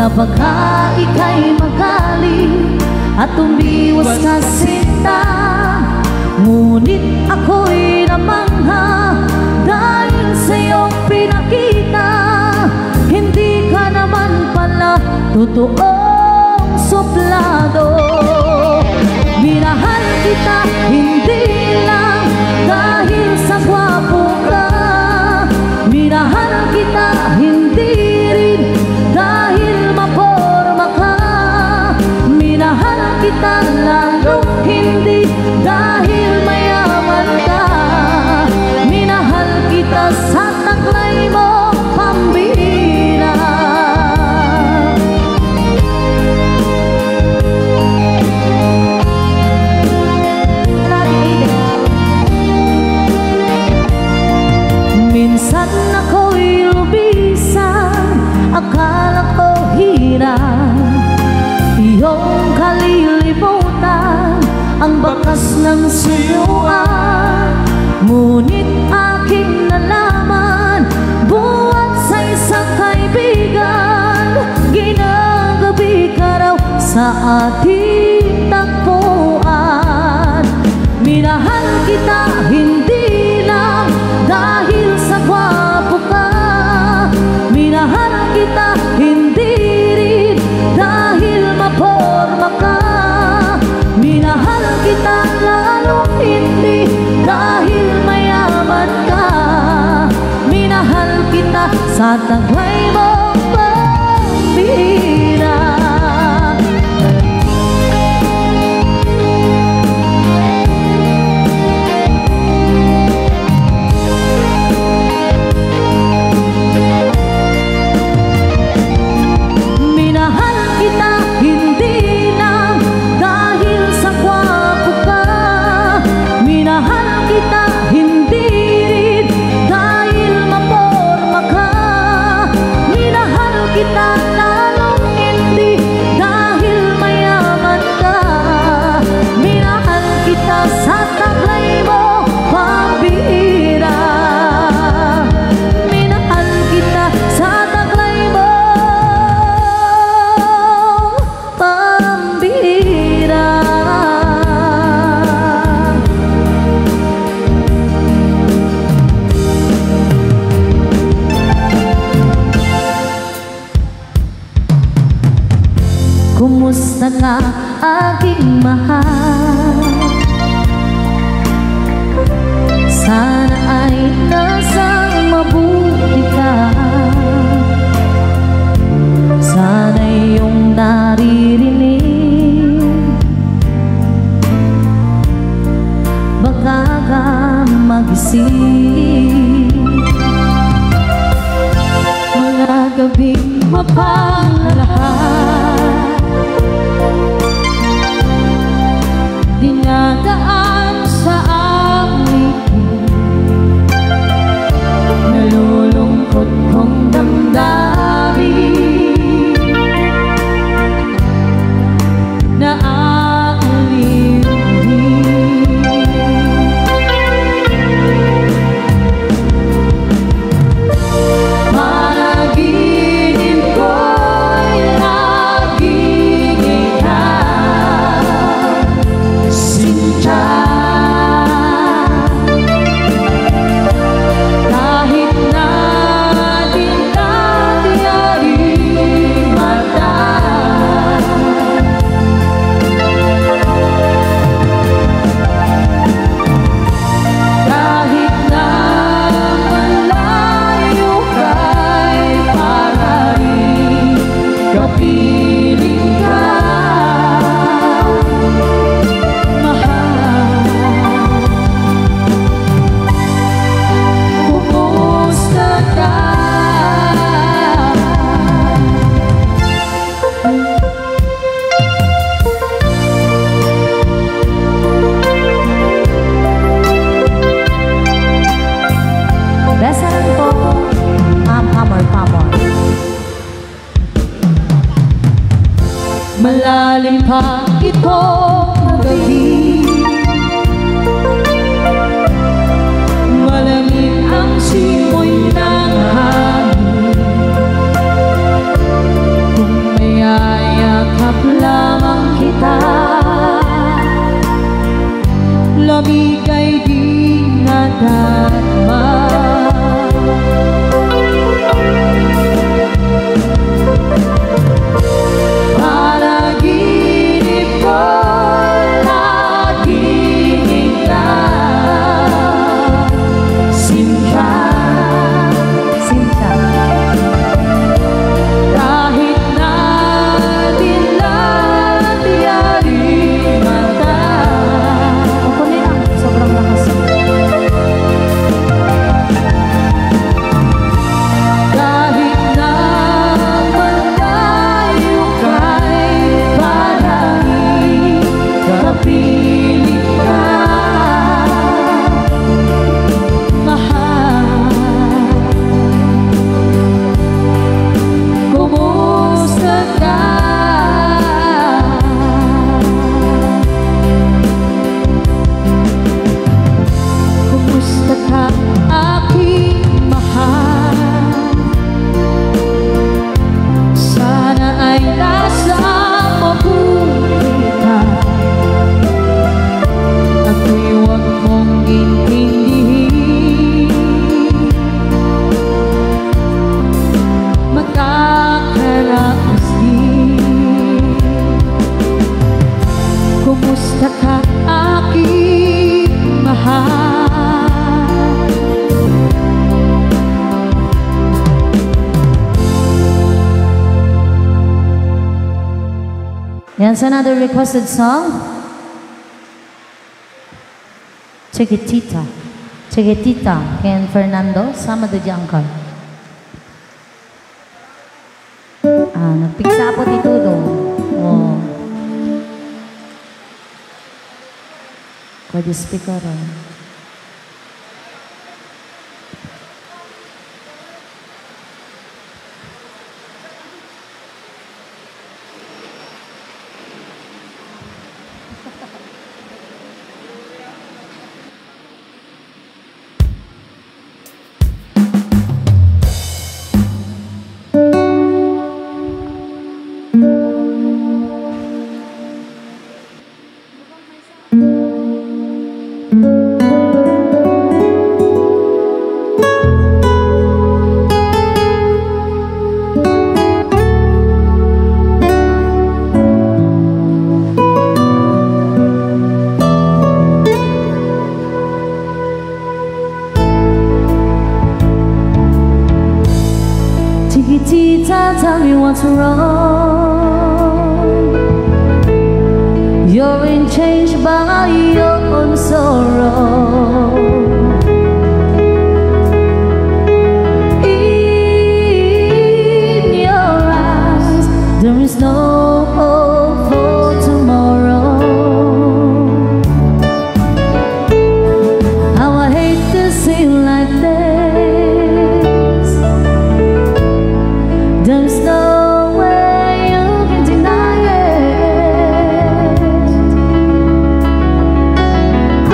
kapag ika'y magaling at umiwas ka sinta. Ngunit ako'y namangha dahil sa iyong pinakita. Hindi ka naman pala totoong suplado. Minahal kita hindi lang dahil sa gwapo ka. Minahal kita hindi rin dahil maporma ka. Minahal kita lalong hindi dahil mayaman ka. Minahal kita sa taglay mo, pambihira. Minsan ako'y lubisan, akala ko hirap iyong kalilimutan ang bakas ng suyuan. Ngunit aking nalaman, buhat sa isang kaibigan, ginagabi ka raw sa ating tagpuan. Minahal kita hindi lang dahil sa gwapo ka. Minahal kita hindi rin dahil maporma ka. Minahal kita lalong hindi dahil mayaman ka. Minahal kita sa taglay mong pambihira. Kumusta ka aking mahal? Sana ay nasa mabuti ka. Sana iyong naririnig, baka ka magising. Mga gabing mapangalahan, dinadaan sa awitin, nalulungkot kong damdamin, naaalipin. Panaginip ko'y naging ikaw, Sinta. Kahit na din dati ay mata, kahit na malayo ka'y parating kapiling ka, mahal. Kumusta ka? Besan po, pamor. Malalim pa itong gabi, malamig ang simoy ng hangin. Kung Yan, so another requested song. Chiquitita. Chiquitita. Ken Fernando, sama do Giancar. Nagpigsa po dito do. Oh. Pwede speaker. Chiquitita, tell me what's wrong. You're changed by your own sorrow. In your eyes, there is no hope for tomorrow. How I hate to see you like this. There's no way you can deny it. I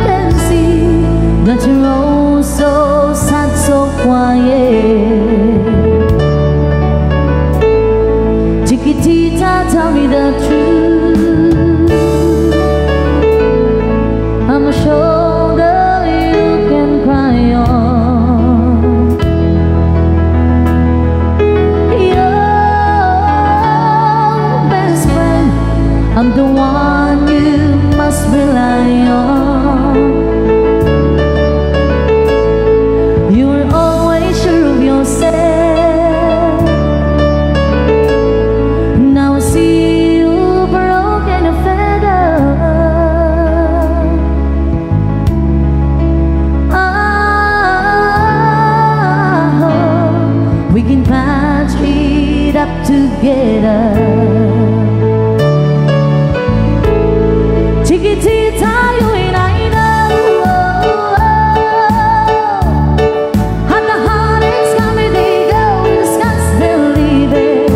can see that you're all so sad, so quiet. Chiquitita, tell me the truth. I'm a shoulder you can cry on. I'm the one you must rely on. You were always sure of yourself. Now I see you broken and fed up. I hope we can patch it up together. Chiquitita, you and I know, and the heartaches come and they go, discuss believe it.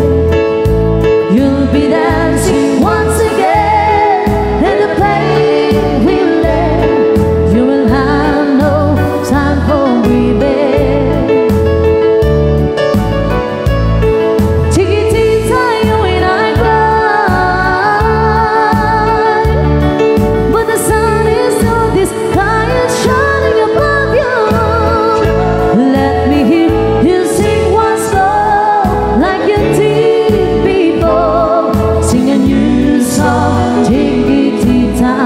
You'll be dancing once again, and the pain will end. You will have no time for grieving. Chiquitita, you and I cry, but the sun is on this sky shining above you. Let me hear you sing once more like you did before. Sing a new song, Chiquitita.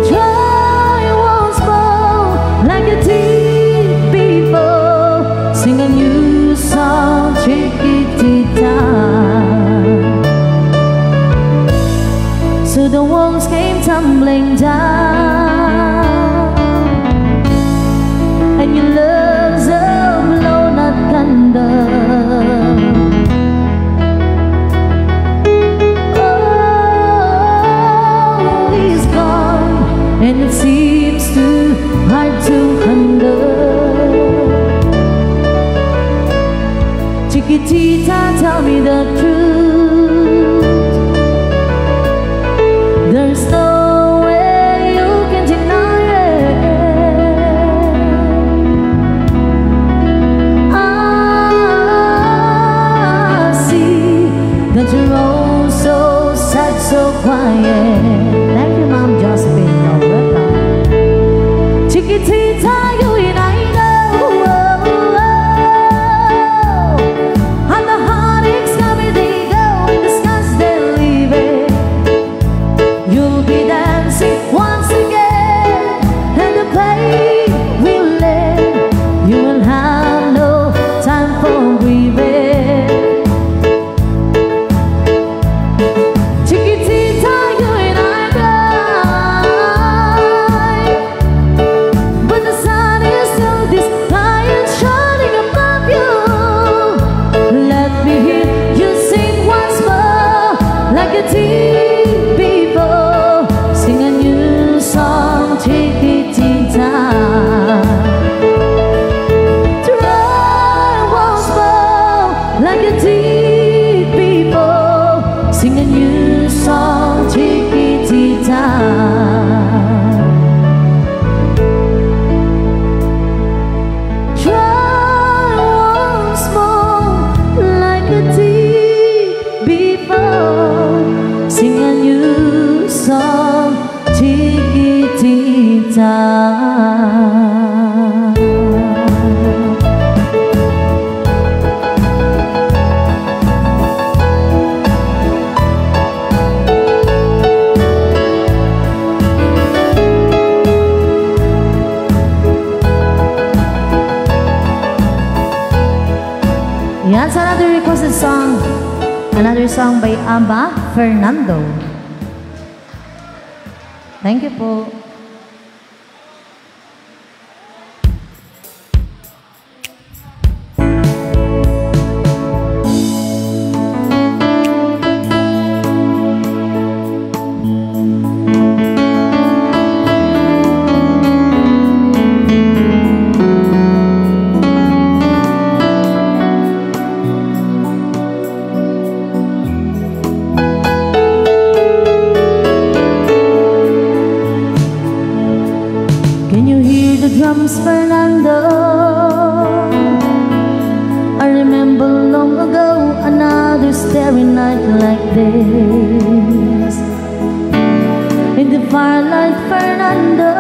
Try once more like you did before. Sing a new song, Chiquitita. So the walls came tumbling down, and your love's a blown out thunder. Oh, he's gone, and it seems too hard to handle. Chiquitita, tell me the truth. There's no way you That's another requested song. Another song by Aba Fernando. Thank you po. Can you hear the drums, Fernando? I remember long ago another starry night like this. In the firelight, Fernando,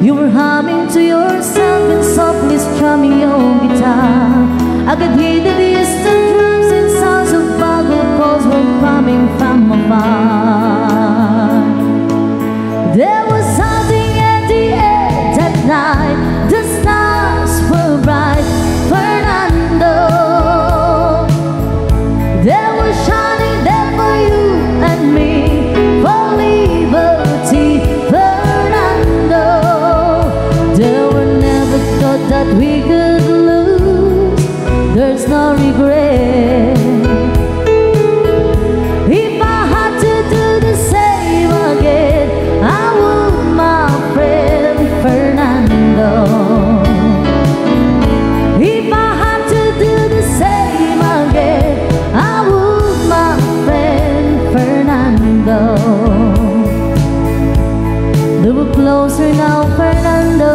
you were humming to yourself and softly strumming your guitar. I could hear the distant drums and sounds of bugle calls were coming from afar. There was something at the end that night. The stars were bright, Fernando. They were shining there for you and me, for liberty, Fernando. They were never thought that we could lose. There's no regret. If I had to do the same again, I would, my friend Fernando. If I had to do the same again, I would, my friend Fernando. They were closer now, Fernando.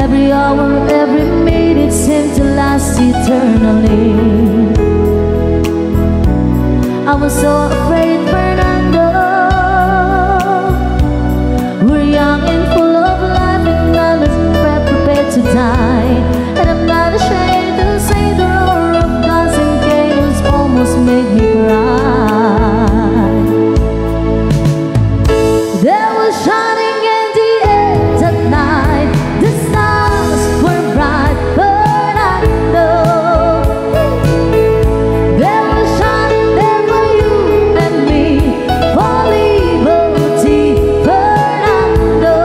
Every hour, every minute seemed to last eternally. I was so afraid, Fernando. We're young and full of life, and I was prepared to die. And I'm not ashamed to say the roar of guns and cannons almost made me cry. There was shining in the air that night. The stars were bright, Fernando. They were shining there for you and me, for liberty, Fernando.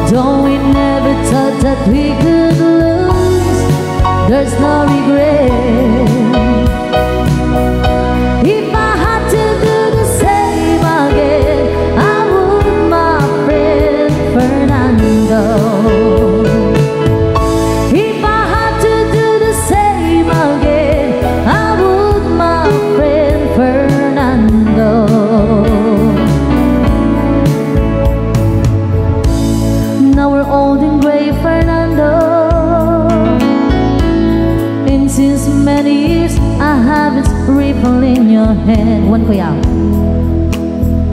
Though we never thought that we could lose, there's no regret. If I had to do the same again, I would, my friend Fernando. If I had to do the same again, I would, my friend Fernando. Now we're old and gray, Fernando, and since many years I haven't ripple in your head. One kuya.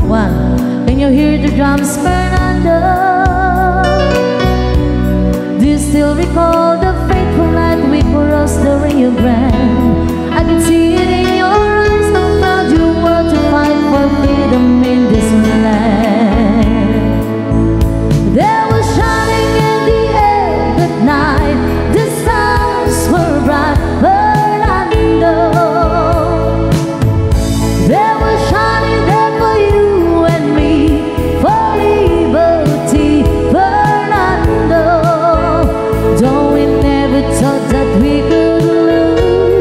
One. Can you hear the drums, Fernando? Do you still recall the fateful night we crossed the Rio Grande? I can see it in your eyes how proud you were to fight for freedom in this land. There was shining in the air that night. The stars were bright, Fernando. They were shining there for you and me, for liberty, Fernando. Though we never thought that we could lose,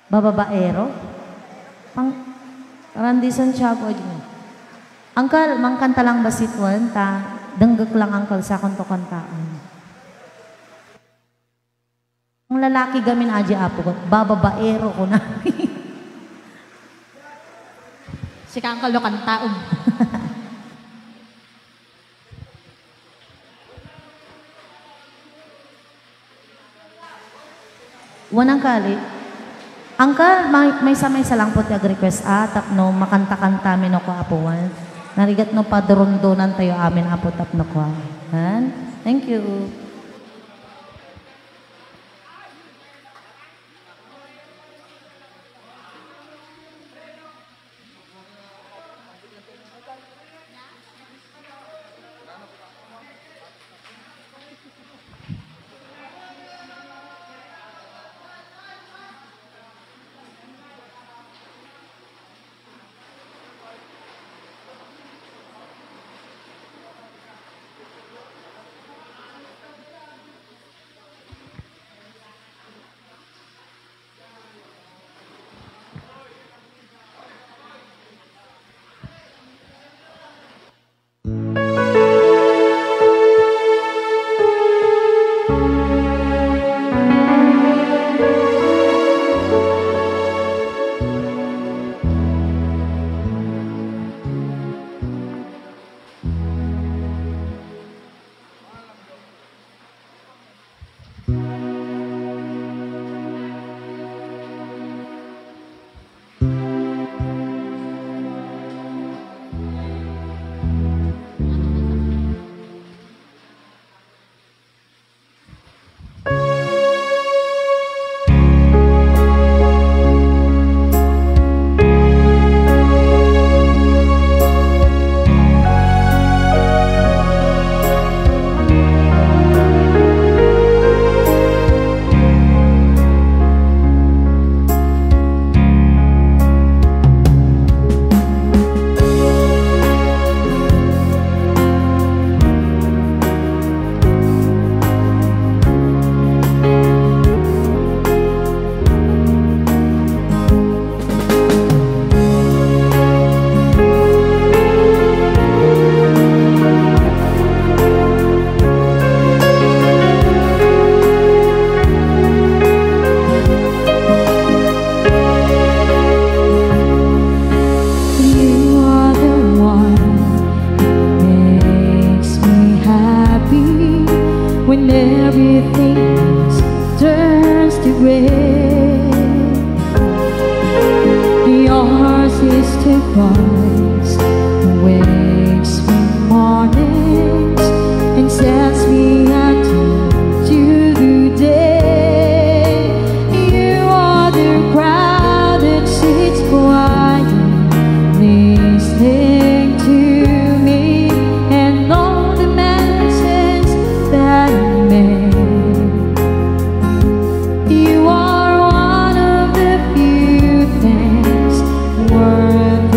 Bababaero? Pang Randy Santiago yun. Angkal, mangkanta lang ba sitwan? Denggek lang angkal sa akong to kantaan. Ang lalaki gamin aja apo ko, bababaero ko na. Si Kangkal do kantaon. Wanang kali. Angkal, may sa lang po tiyag request tapno makanta-kanta min ako apuan. Narigat no padrondonan tayo amin apo tapno ko. Thank you. Worth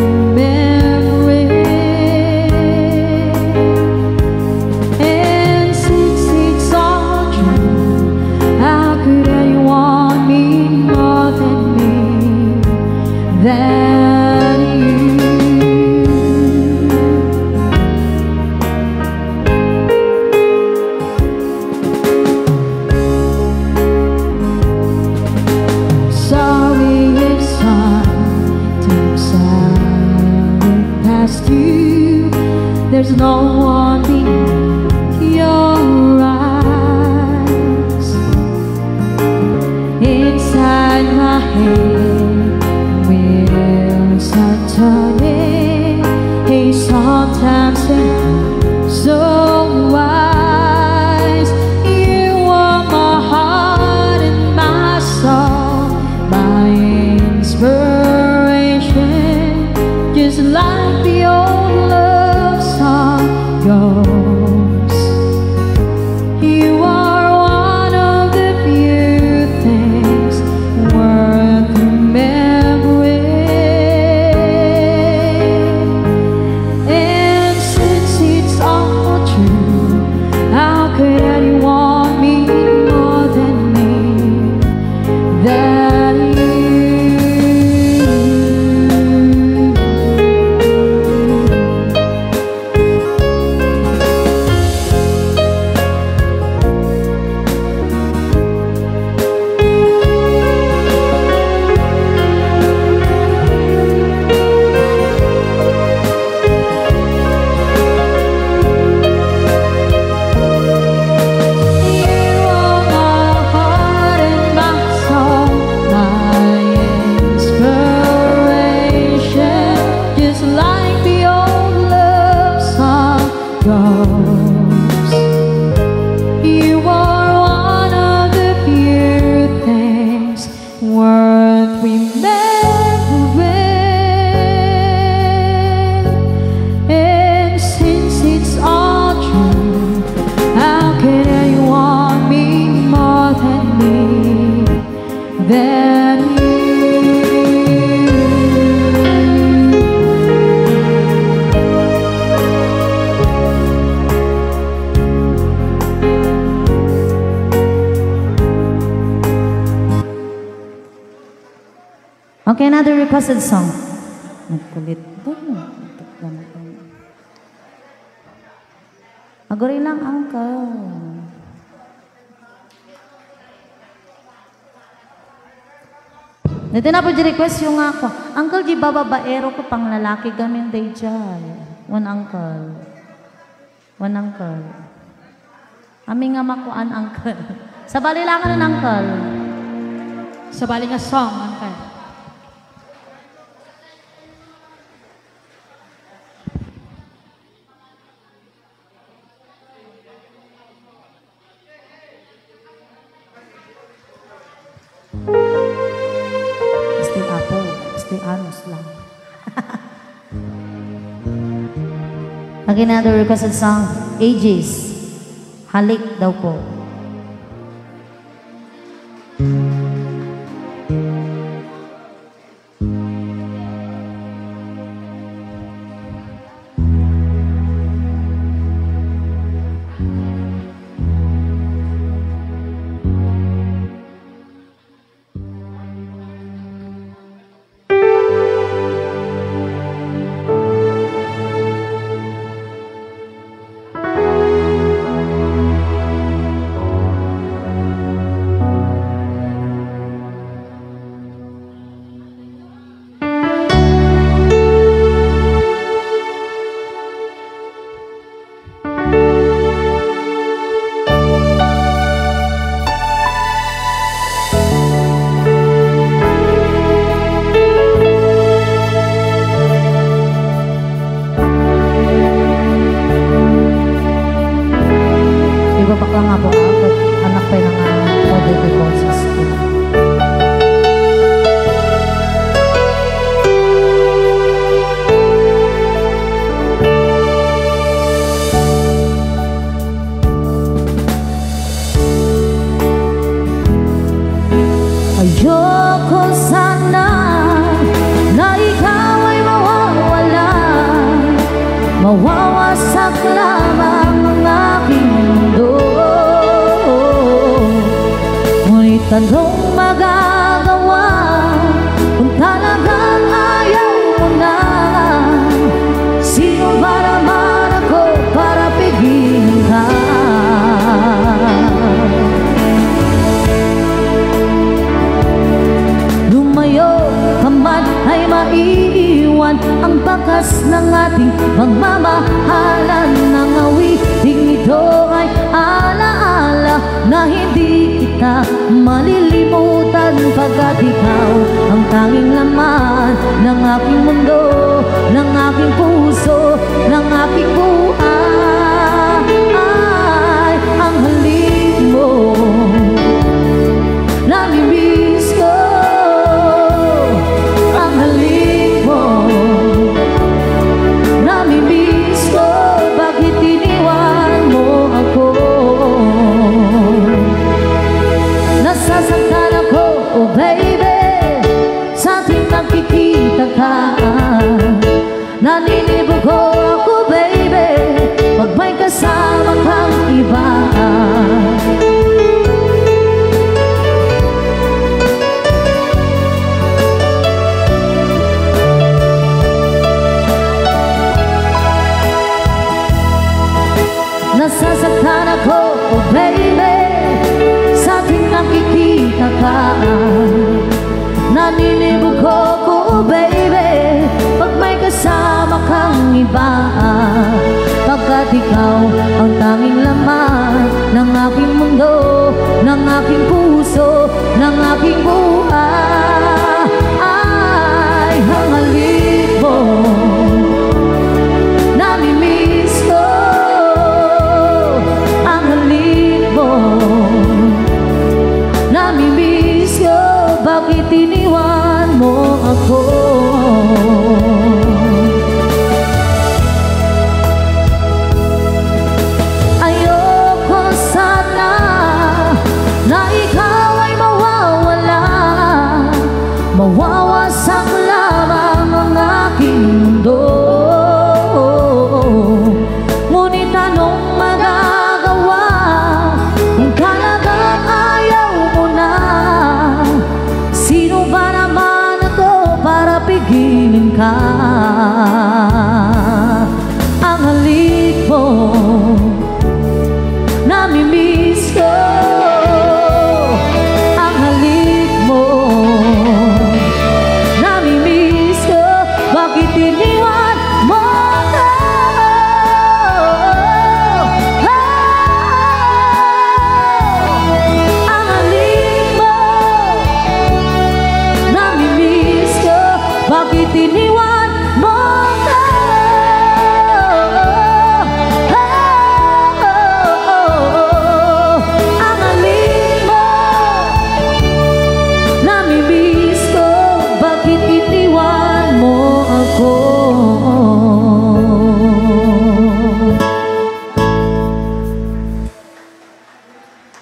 Okay, another requested song. Nagkulit ba? Agori lang, Uncle. Dito na po request yung ako. Uncle, di ba babaero ko pang lalaki gamin day jay? One uncle. One uncle. Aming nga makuan, Uncle. Sabali lang ng Uncle. Sabali nga song, Uncle. Anos lang. Again, another requested song, Ages. Halik daw po. Ibabakla nga po anak pa yung pwede ko sa school. Ayoko sana na ikaw ay mawawala, mawawasak lamang ang aking mundo. Ngunit anong magagawa kung talagang ayaw mo na? Sino ba naman ako para pigilin ka? Ay maiiwan ang bakas ng ating pagmamahalan. Ng awiting ito ay alaala na hindi kita malilimutan, pagkat ikaw ang tanging laman ng aking mundo, ng aking puso, ng aking buhay. Ang halik mo, namimiss ko. Ang halik mo, namimiss ko. Bakit iniwan mo ako? Nasasaktan ako, oh baby, sa ating nakikita ka. Naninibog ko ako, baby, pag may kasama kang iba. Nasasaktan ako, oh baby, sa ating nakikita ka. Naninibog ko, oh baby, pag may kasama kang iba. Pagkat ikaw ang tanging laman ng aking mundo, ng aking puso, ng aking buhay. Ang halik mo, namimiss ko. Ang halik mo, namimiss ko. Bakit iniwan mo ako? Ay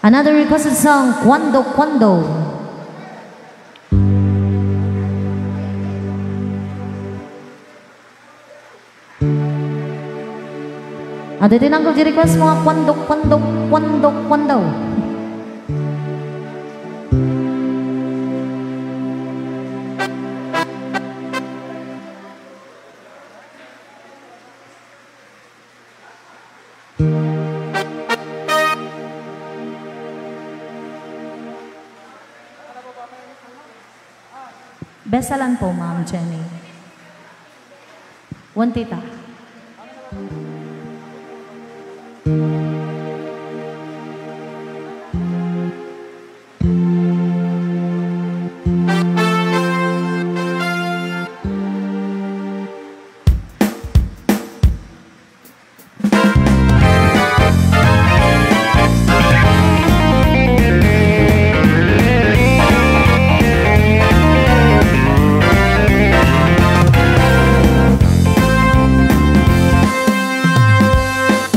Another requested song, Cuando Cuando. Ada din ang request mga Cuando Cuando Cuando Cuando. Besalan po, Ma'am Jenny. One tita.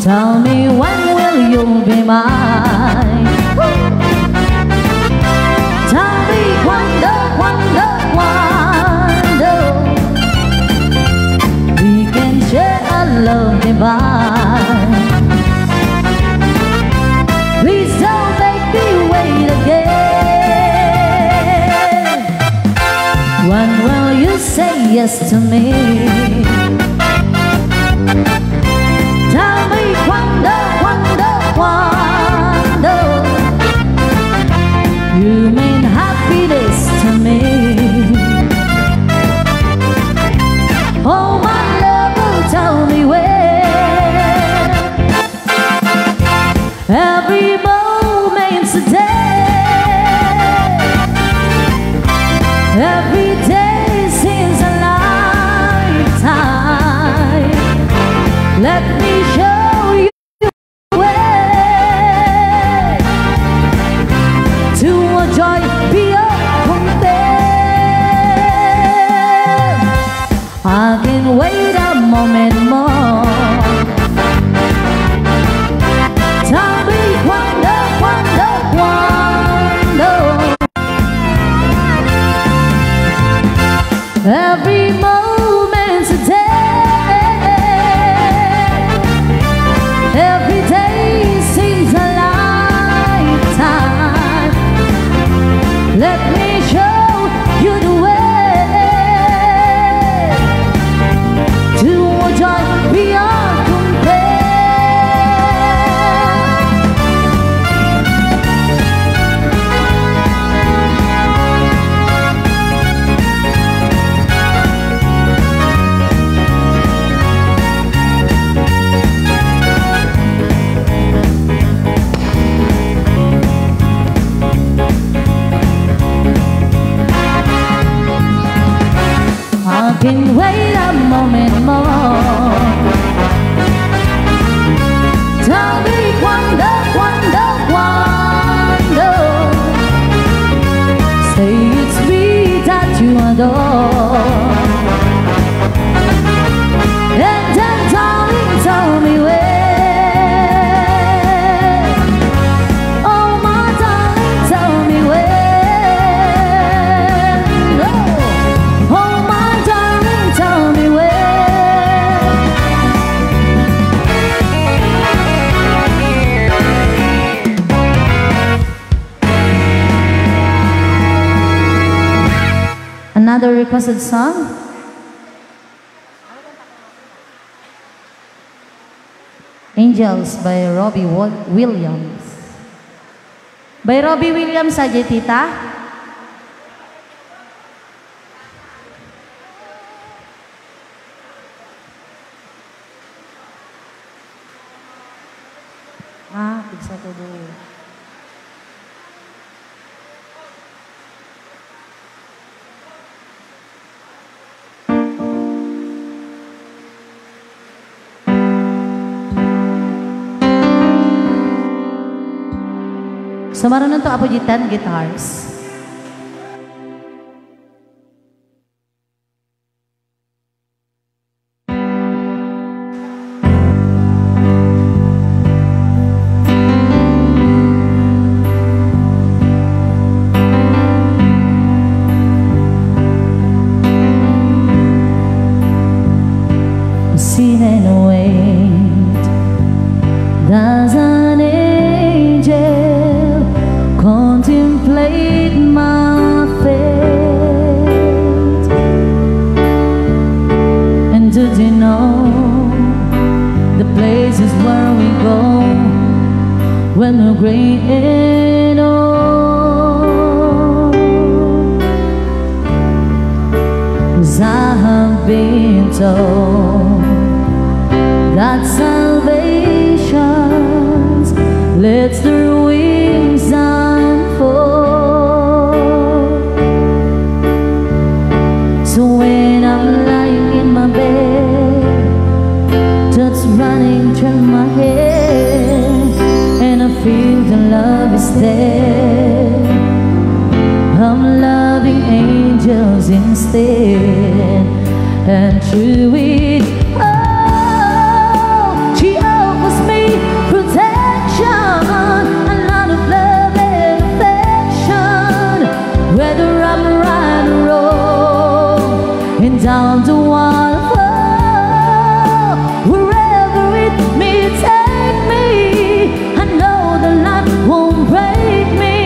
Tell me when will you be mine? Tell me cuando, cuando, cuando we can share a love divine. Please don't make me wait again. When will you say yes to me? Tell me cuando, cuando, cuando you mean happiness to me. Oh, my love will tell me when. Every moment's a day. Every day seems a lifetime. Let me show you the way to a joy beyond compare. I can wait a moment more. Tell me cuando, cuando, cuando every moment's a day. Every day seems a lifetime. Let me show you the way to a joy beyond compare. I can wait a moment more. Tell me cuando, cuando, cuando say it's me that you adore. And then darling, tell me when. Oh, my darling, tell me when. Oh, my darling, tell me when. Another requested song. Angels by Robbie Williams. By Robbie Williams saja, tita. Bisa tuh dulu. Samaran untuk Apo Jitan Guitars. and regret all. 'Cause I have been told that salvation lets their wings unfold. So when I'm lying in my bed, thoughts running through my head, and I feel the love is dead, I'm loving angels instead. And through it all, she offers me protection, a lot of love and affection, whether I'm right or wrong, and down the waterfall, wherever it may take me, I know the light won't break me.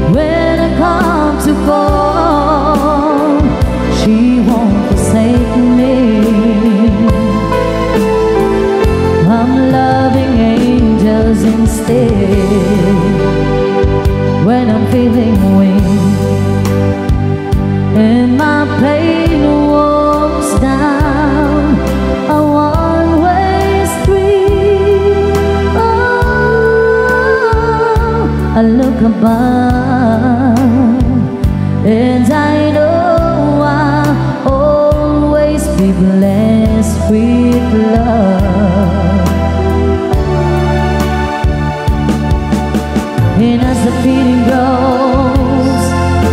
When I come to fall, she won't forsake me. I'm loving angels instead. When I'm feeling weak and my pain walks down a one-way street, oh, I look above and I know I'll always be blessed with love. And as the feeling grows,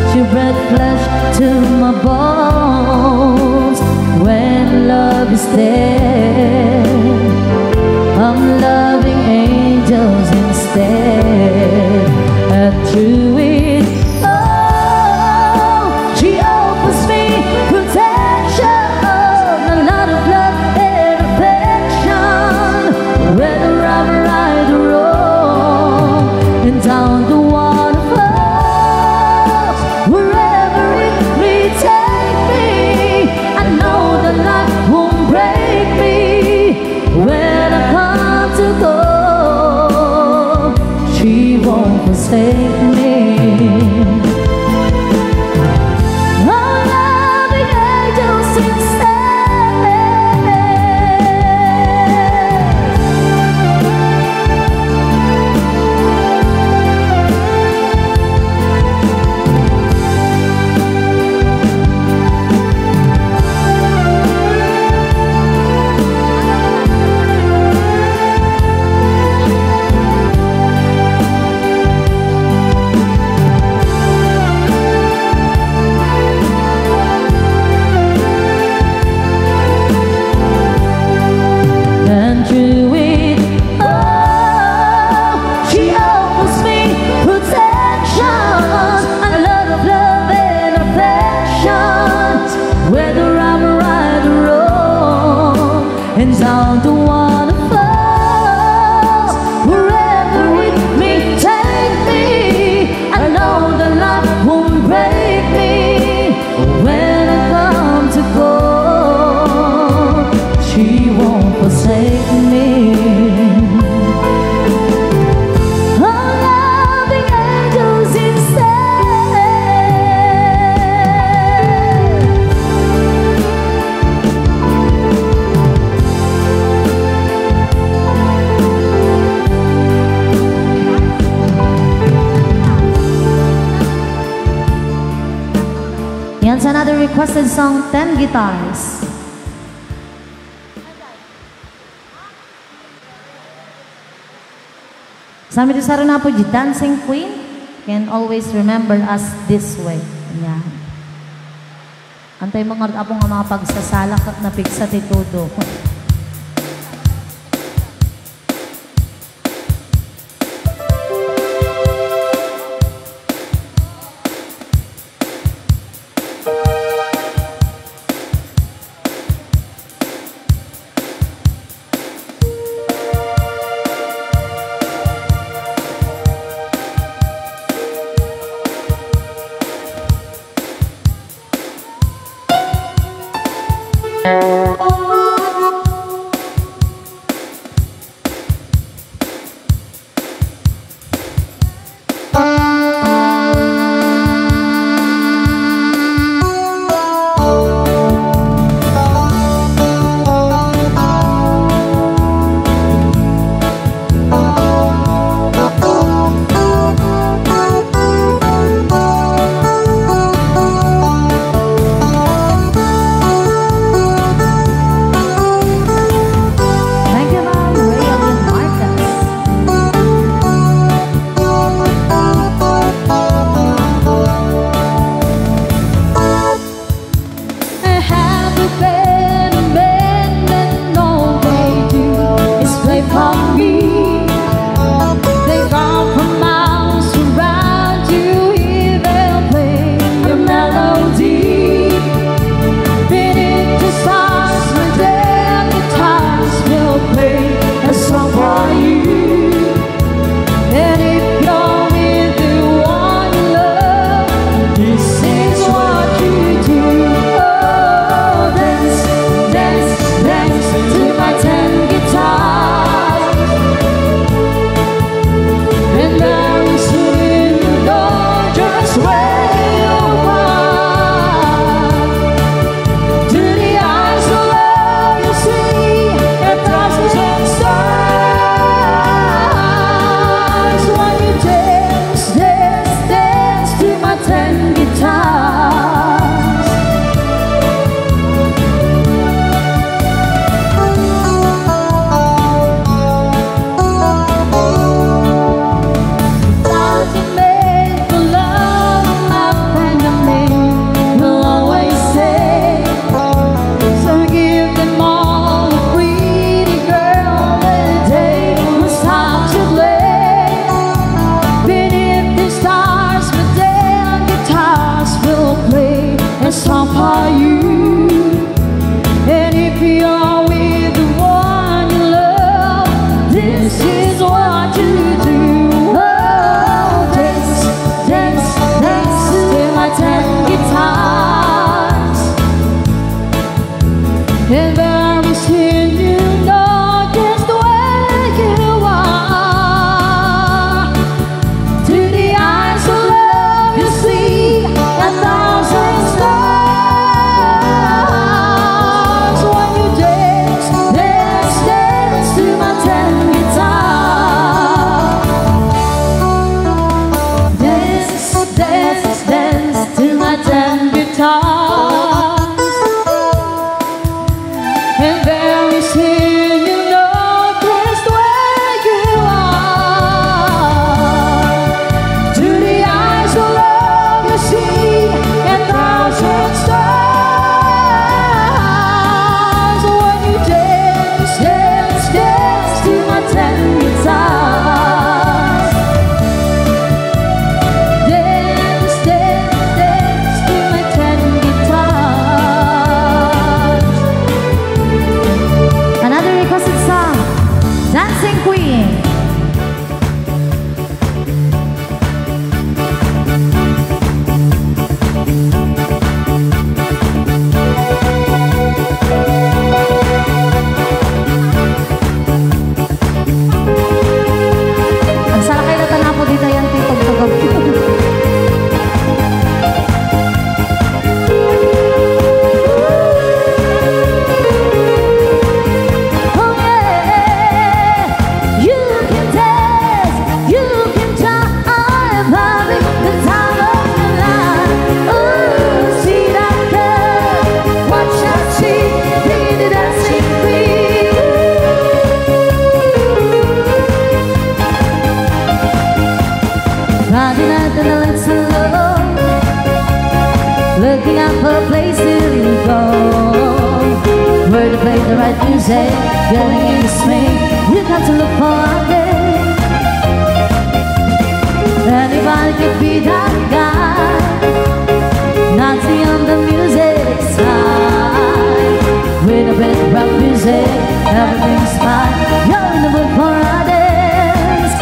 she bred flesh to my bones. When love is dead, I'm loving angels instead. And through it all, she offers me protection, a lot of love and affection, whether I'm right or wrong, and down the waterfall, wherever it may take me, I know the light won't break me. When I come to go, she won't forsake me. I'm loving angels instead. And through it all, she offers me protection, a lot of love and affection, whether I'm right or wrong, and down the waterfall, wherever it may take me, I know the light won't break me. When I come to go, she won't forsake me. I'm loving angels instead. Yan sa another requested song, 10 Guitars. Sami to sa na po, the Dancing Queen can always remember us this way. Yan. Antay mga apong nga mga pagsasalak at napigsa titudo. the right music, getting in swing. You got to look for a day. Anybody could be that guy, dancing on the music side. With a bit of rap music, everything's fine. You're in the mood for a dance.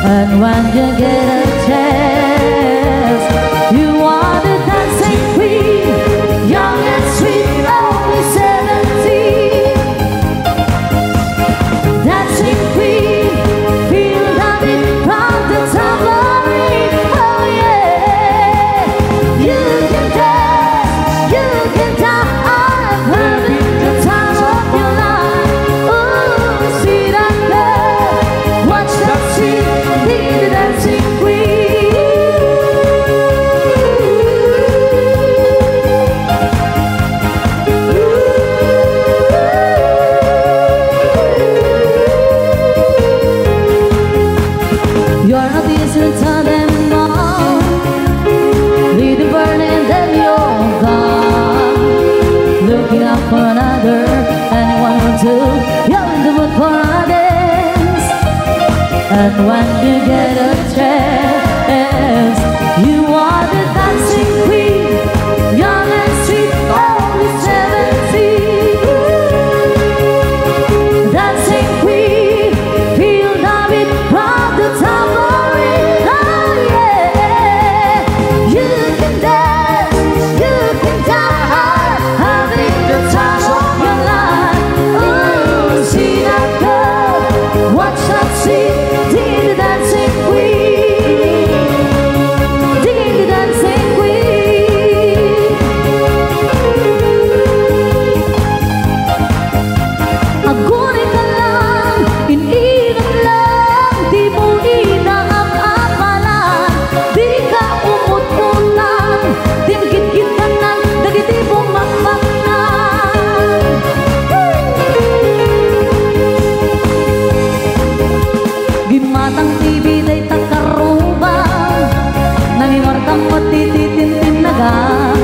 And when you get a chance, you are the dancing queen, young and sweet, only 17. Dancing queen, feel the beat from the tambourine. Oh yeah, you can dance, you can dance. I've heard it the time of your life. Ooh, see that girl, watch that sweet, be the dancing queen. You're not easy to tell them all. Leave the burning, then you're gone. Looking out for another, anyone will do. You're in the mood for a dance. And when you get a chance, you are the dancing queen, young and sweet, only 17. Dancing queen, feel the beat from the tambourine. Oh yeah, you can dance, you can dance, having the time of your life. Ooh, see that girl, watch that sweet, dig the dancing queen, dig the dancing queen. Agunin ka lang, ininom lang, di mo inaam-amalan. Di ka umut-utan, dinggit-git ka nang, dagiti bumakbaknan. Gimatang TV day takarubang, nangimartang matititintin nagan.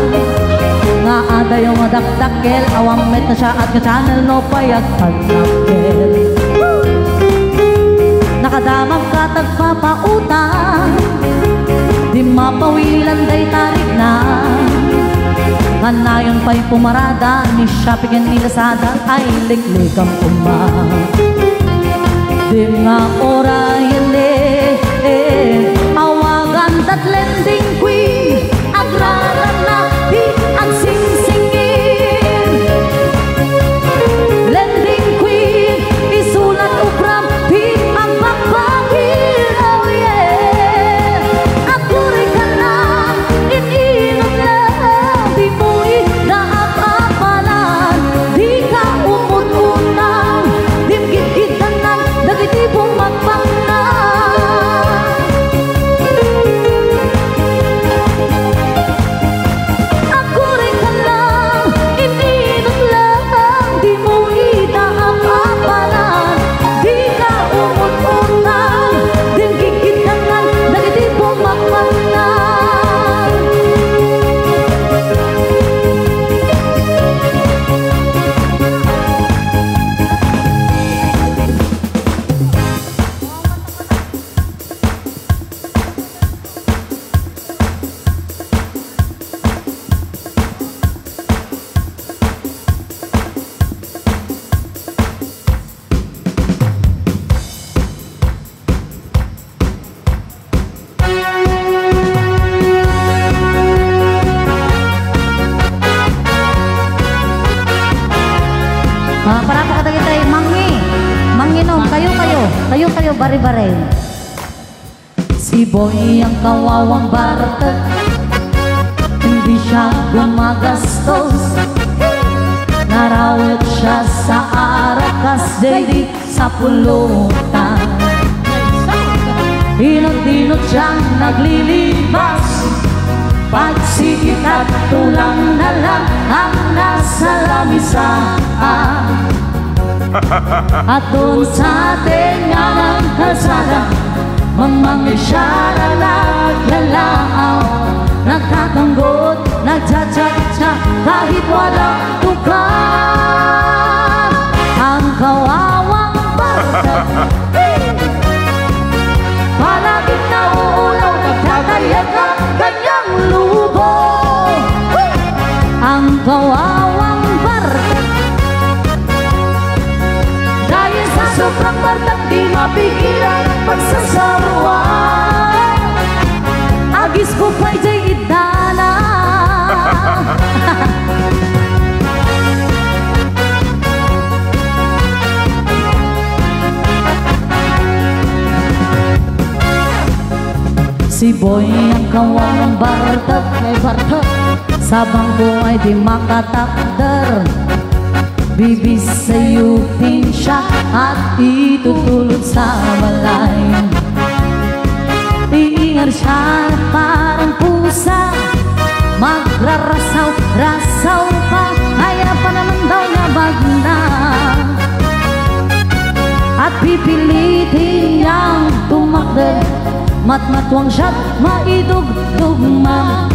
Nga ada yung madakdakel, awang met na siya at ka-channel no payag pagdakkel. Nakadamang katagpapautang, di mapawilan day tarik na. Kanayon pa'y pumarada, ni shopping and ni Lazada, ay liklikang umang. Di nga orayan awagan dat lending queen, agraran na di ang singsingin. Lending queen, isulat upram di ang papagin. Oh yeah, agurin ka lang, ininom lang, di mo inaapapalan. Di ka umut-utang, dimgit-gitan ng dagiti bumakbaknan. Agurin ka lang, ininom lang, di mo inaapapalan. Di ka umut-utang, dimgit-gitan ng dagiti bumakbaknan. Para pa kata kita manginom kayo bare-bare. Si Boy ang kawawang bartek, hindi siya gumagastos. Narawit siya sa Arakas, di sa pulutan. Inot-inot siyang naglilibas, pagsikip at tulang na lang ang nasa lamisaan. At doon sa atin nga ng kalsada, mamangil siya na naglalaaw, nagtatanggot, nagtsatsa-tsa kahit walang tukay. Si Boy ang kawang bartak Kay Bartok. sa bangko ay di makatakder. Bibisayupin siya at itutulog sa balay. Iingar siya parang pusa, magrarasaw-rasaw pa, kaya pa naman daw niya bagna. At pipilitin niyang tumakder, matmatwang siya't maidugdugma.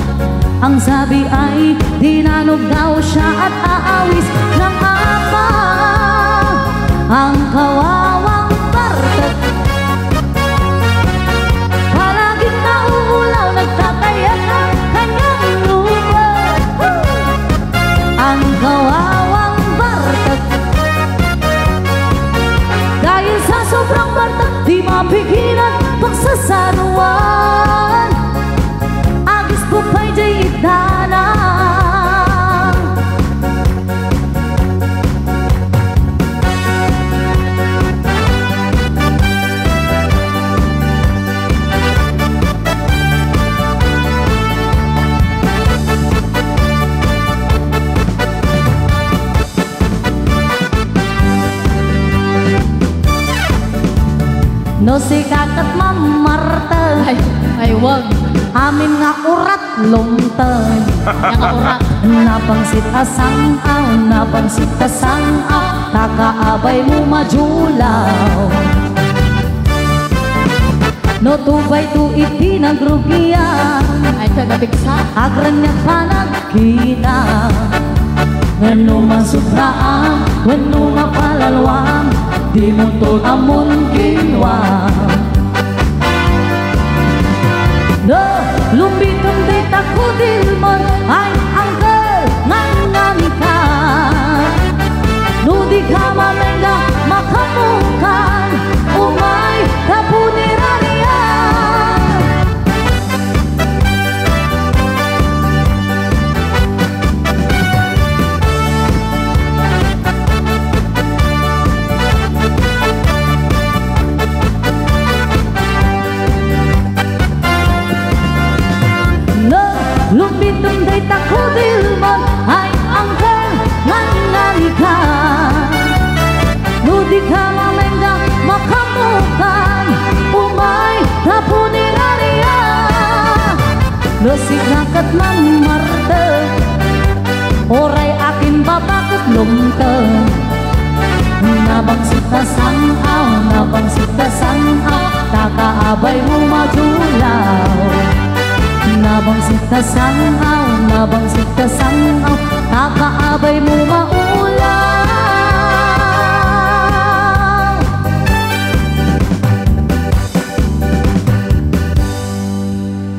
Ang sabi ay dinanog daw siya at aawis ng apa. Ang kawawang Bartok palaging nauulaw, nagtatayan ng kanyang lupa. Ang kawawang Bartok dahil sa sobrang Bartok di mapigilan pagsasaruan. Agis po pa'y di idana. No si kakat mamarta Ay wag. amin nga urat lumtag. Yang urat. Napangsit asang-aw, napangsit asang-aw, takaabay mo majulaw. No tubay tu itinagrugian, Ay tagabigsa. agran niya panagkina. Ngano masubraan, ngano nga palalwang, di mo to amon kinwang. No, lumbitong di takudilmon, ay angkel nganami ka. No di ka mamenga makamukan, umay kapuniranian. Lumbitong day takudilmon, ay angkel nganami ka. Nudi ka mamenga makamukan, umay kapuniraniya. Lusig nakat mamarte, oray akin babakot lumteng. Nabangsit ka sang-aw, nabangsit ka sang-aw, takaabay mo majulaw. Nabangsit ka sang-aw, nabangsit ka sang-aw, takaabay mo maulaw.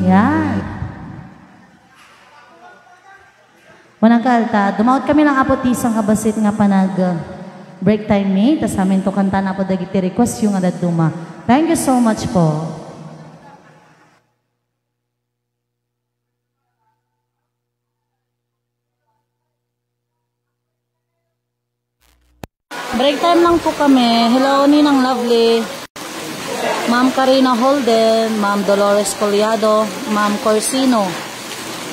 Yan. Wanang kalta, dumawat kami ng apotisang kabasit nga panag break time ni, tas amin to kanta na po dagiti request yung adad duma. Thank you so much po. Break time lang po kami. Hello, Ninang Lovely, Ma'am Karina Holden, Ma'am Dolores Collado, Ma'am Corsino,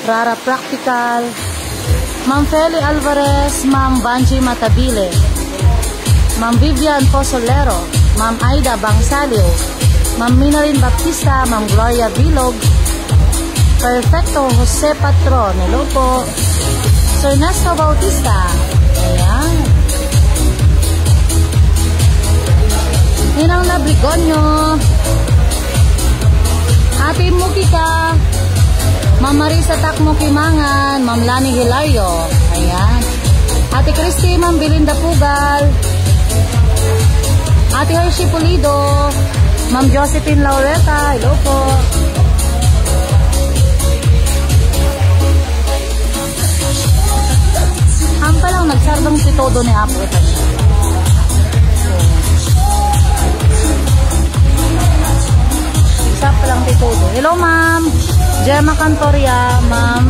Rara Practical, Ma'am Feli Alvarez, Ma'am Banji Matabile, Ma'am Vivian Posolero, Ma'am Aida Bangsalio, Ma'am Minarin Baptista, Ma'am Gloria Bilog, Perfecto Jose Patron, hello po, Sir Ernesto Bautista, ayan, Ninang Labrigonyo, Ate Mukika, Ma'am Marisa Takmo Kimangan, Ma'am Lani Hilario, ayan, Ate Christy, Ma'am Belinda Pugal, Ate Hershey Pulido, Ma'am Josephine Laureta, hello po. Ang palang nagsarbang si Todo ni Apo ito siya. Isa pa lang si Todo. Hello ma'am, Gemma Cantoria, ma'am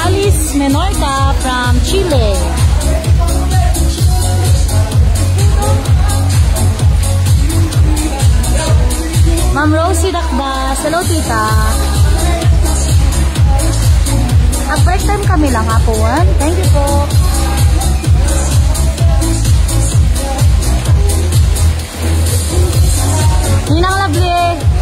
Alice Menorca from Chile. Ma'am Rosie Dakdas, Yes, hello tita. At break time kami lang apuan. Thank you po. Ninang Lovely.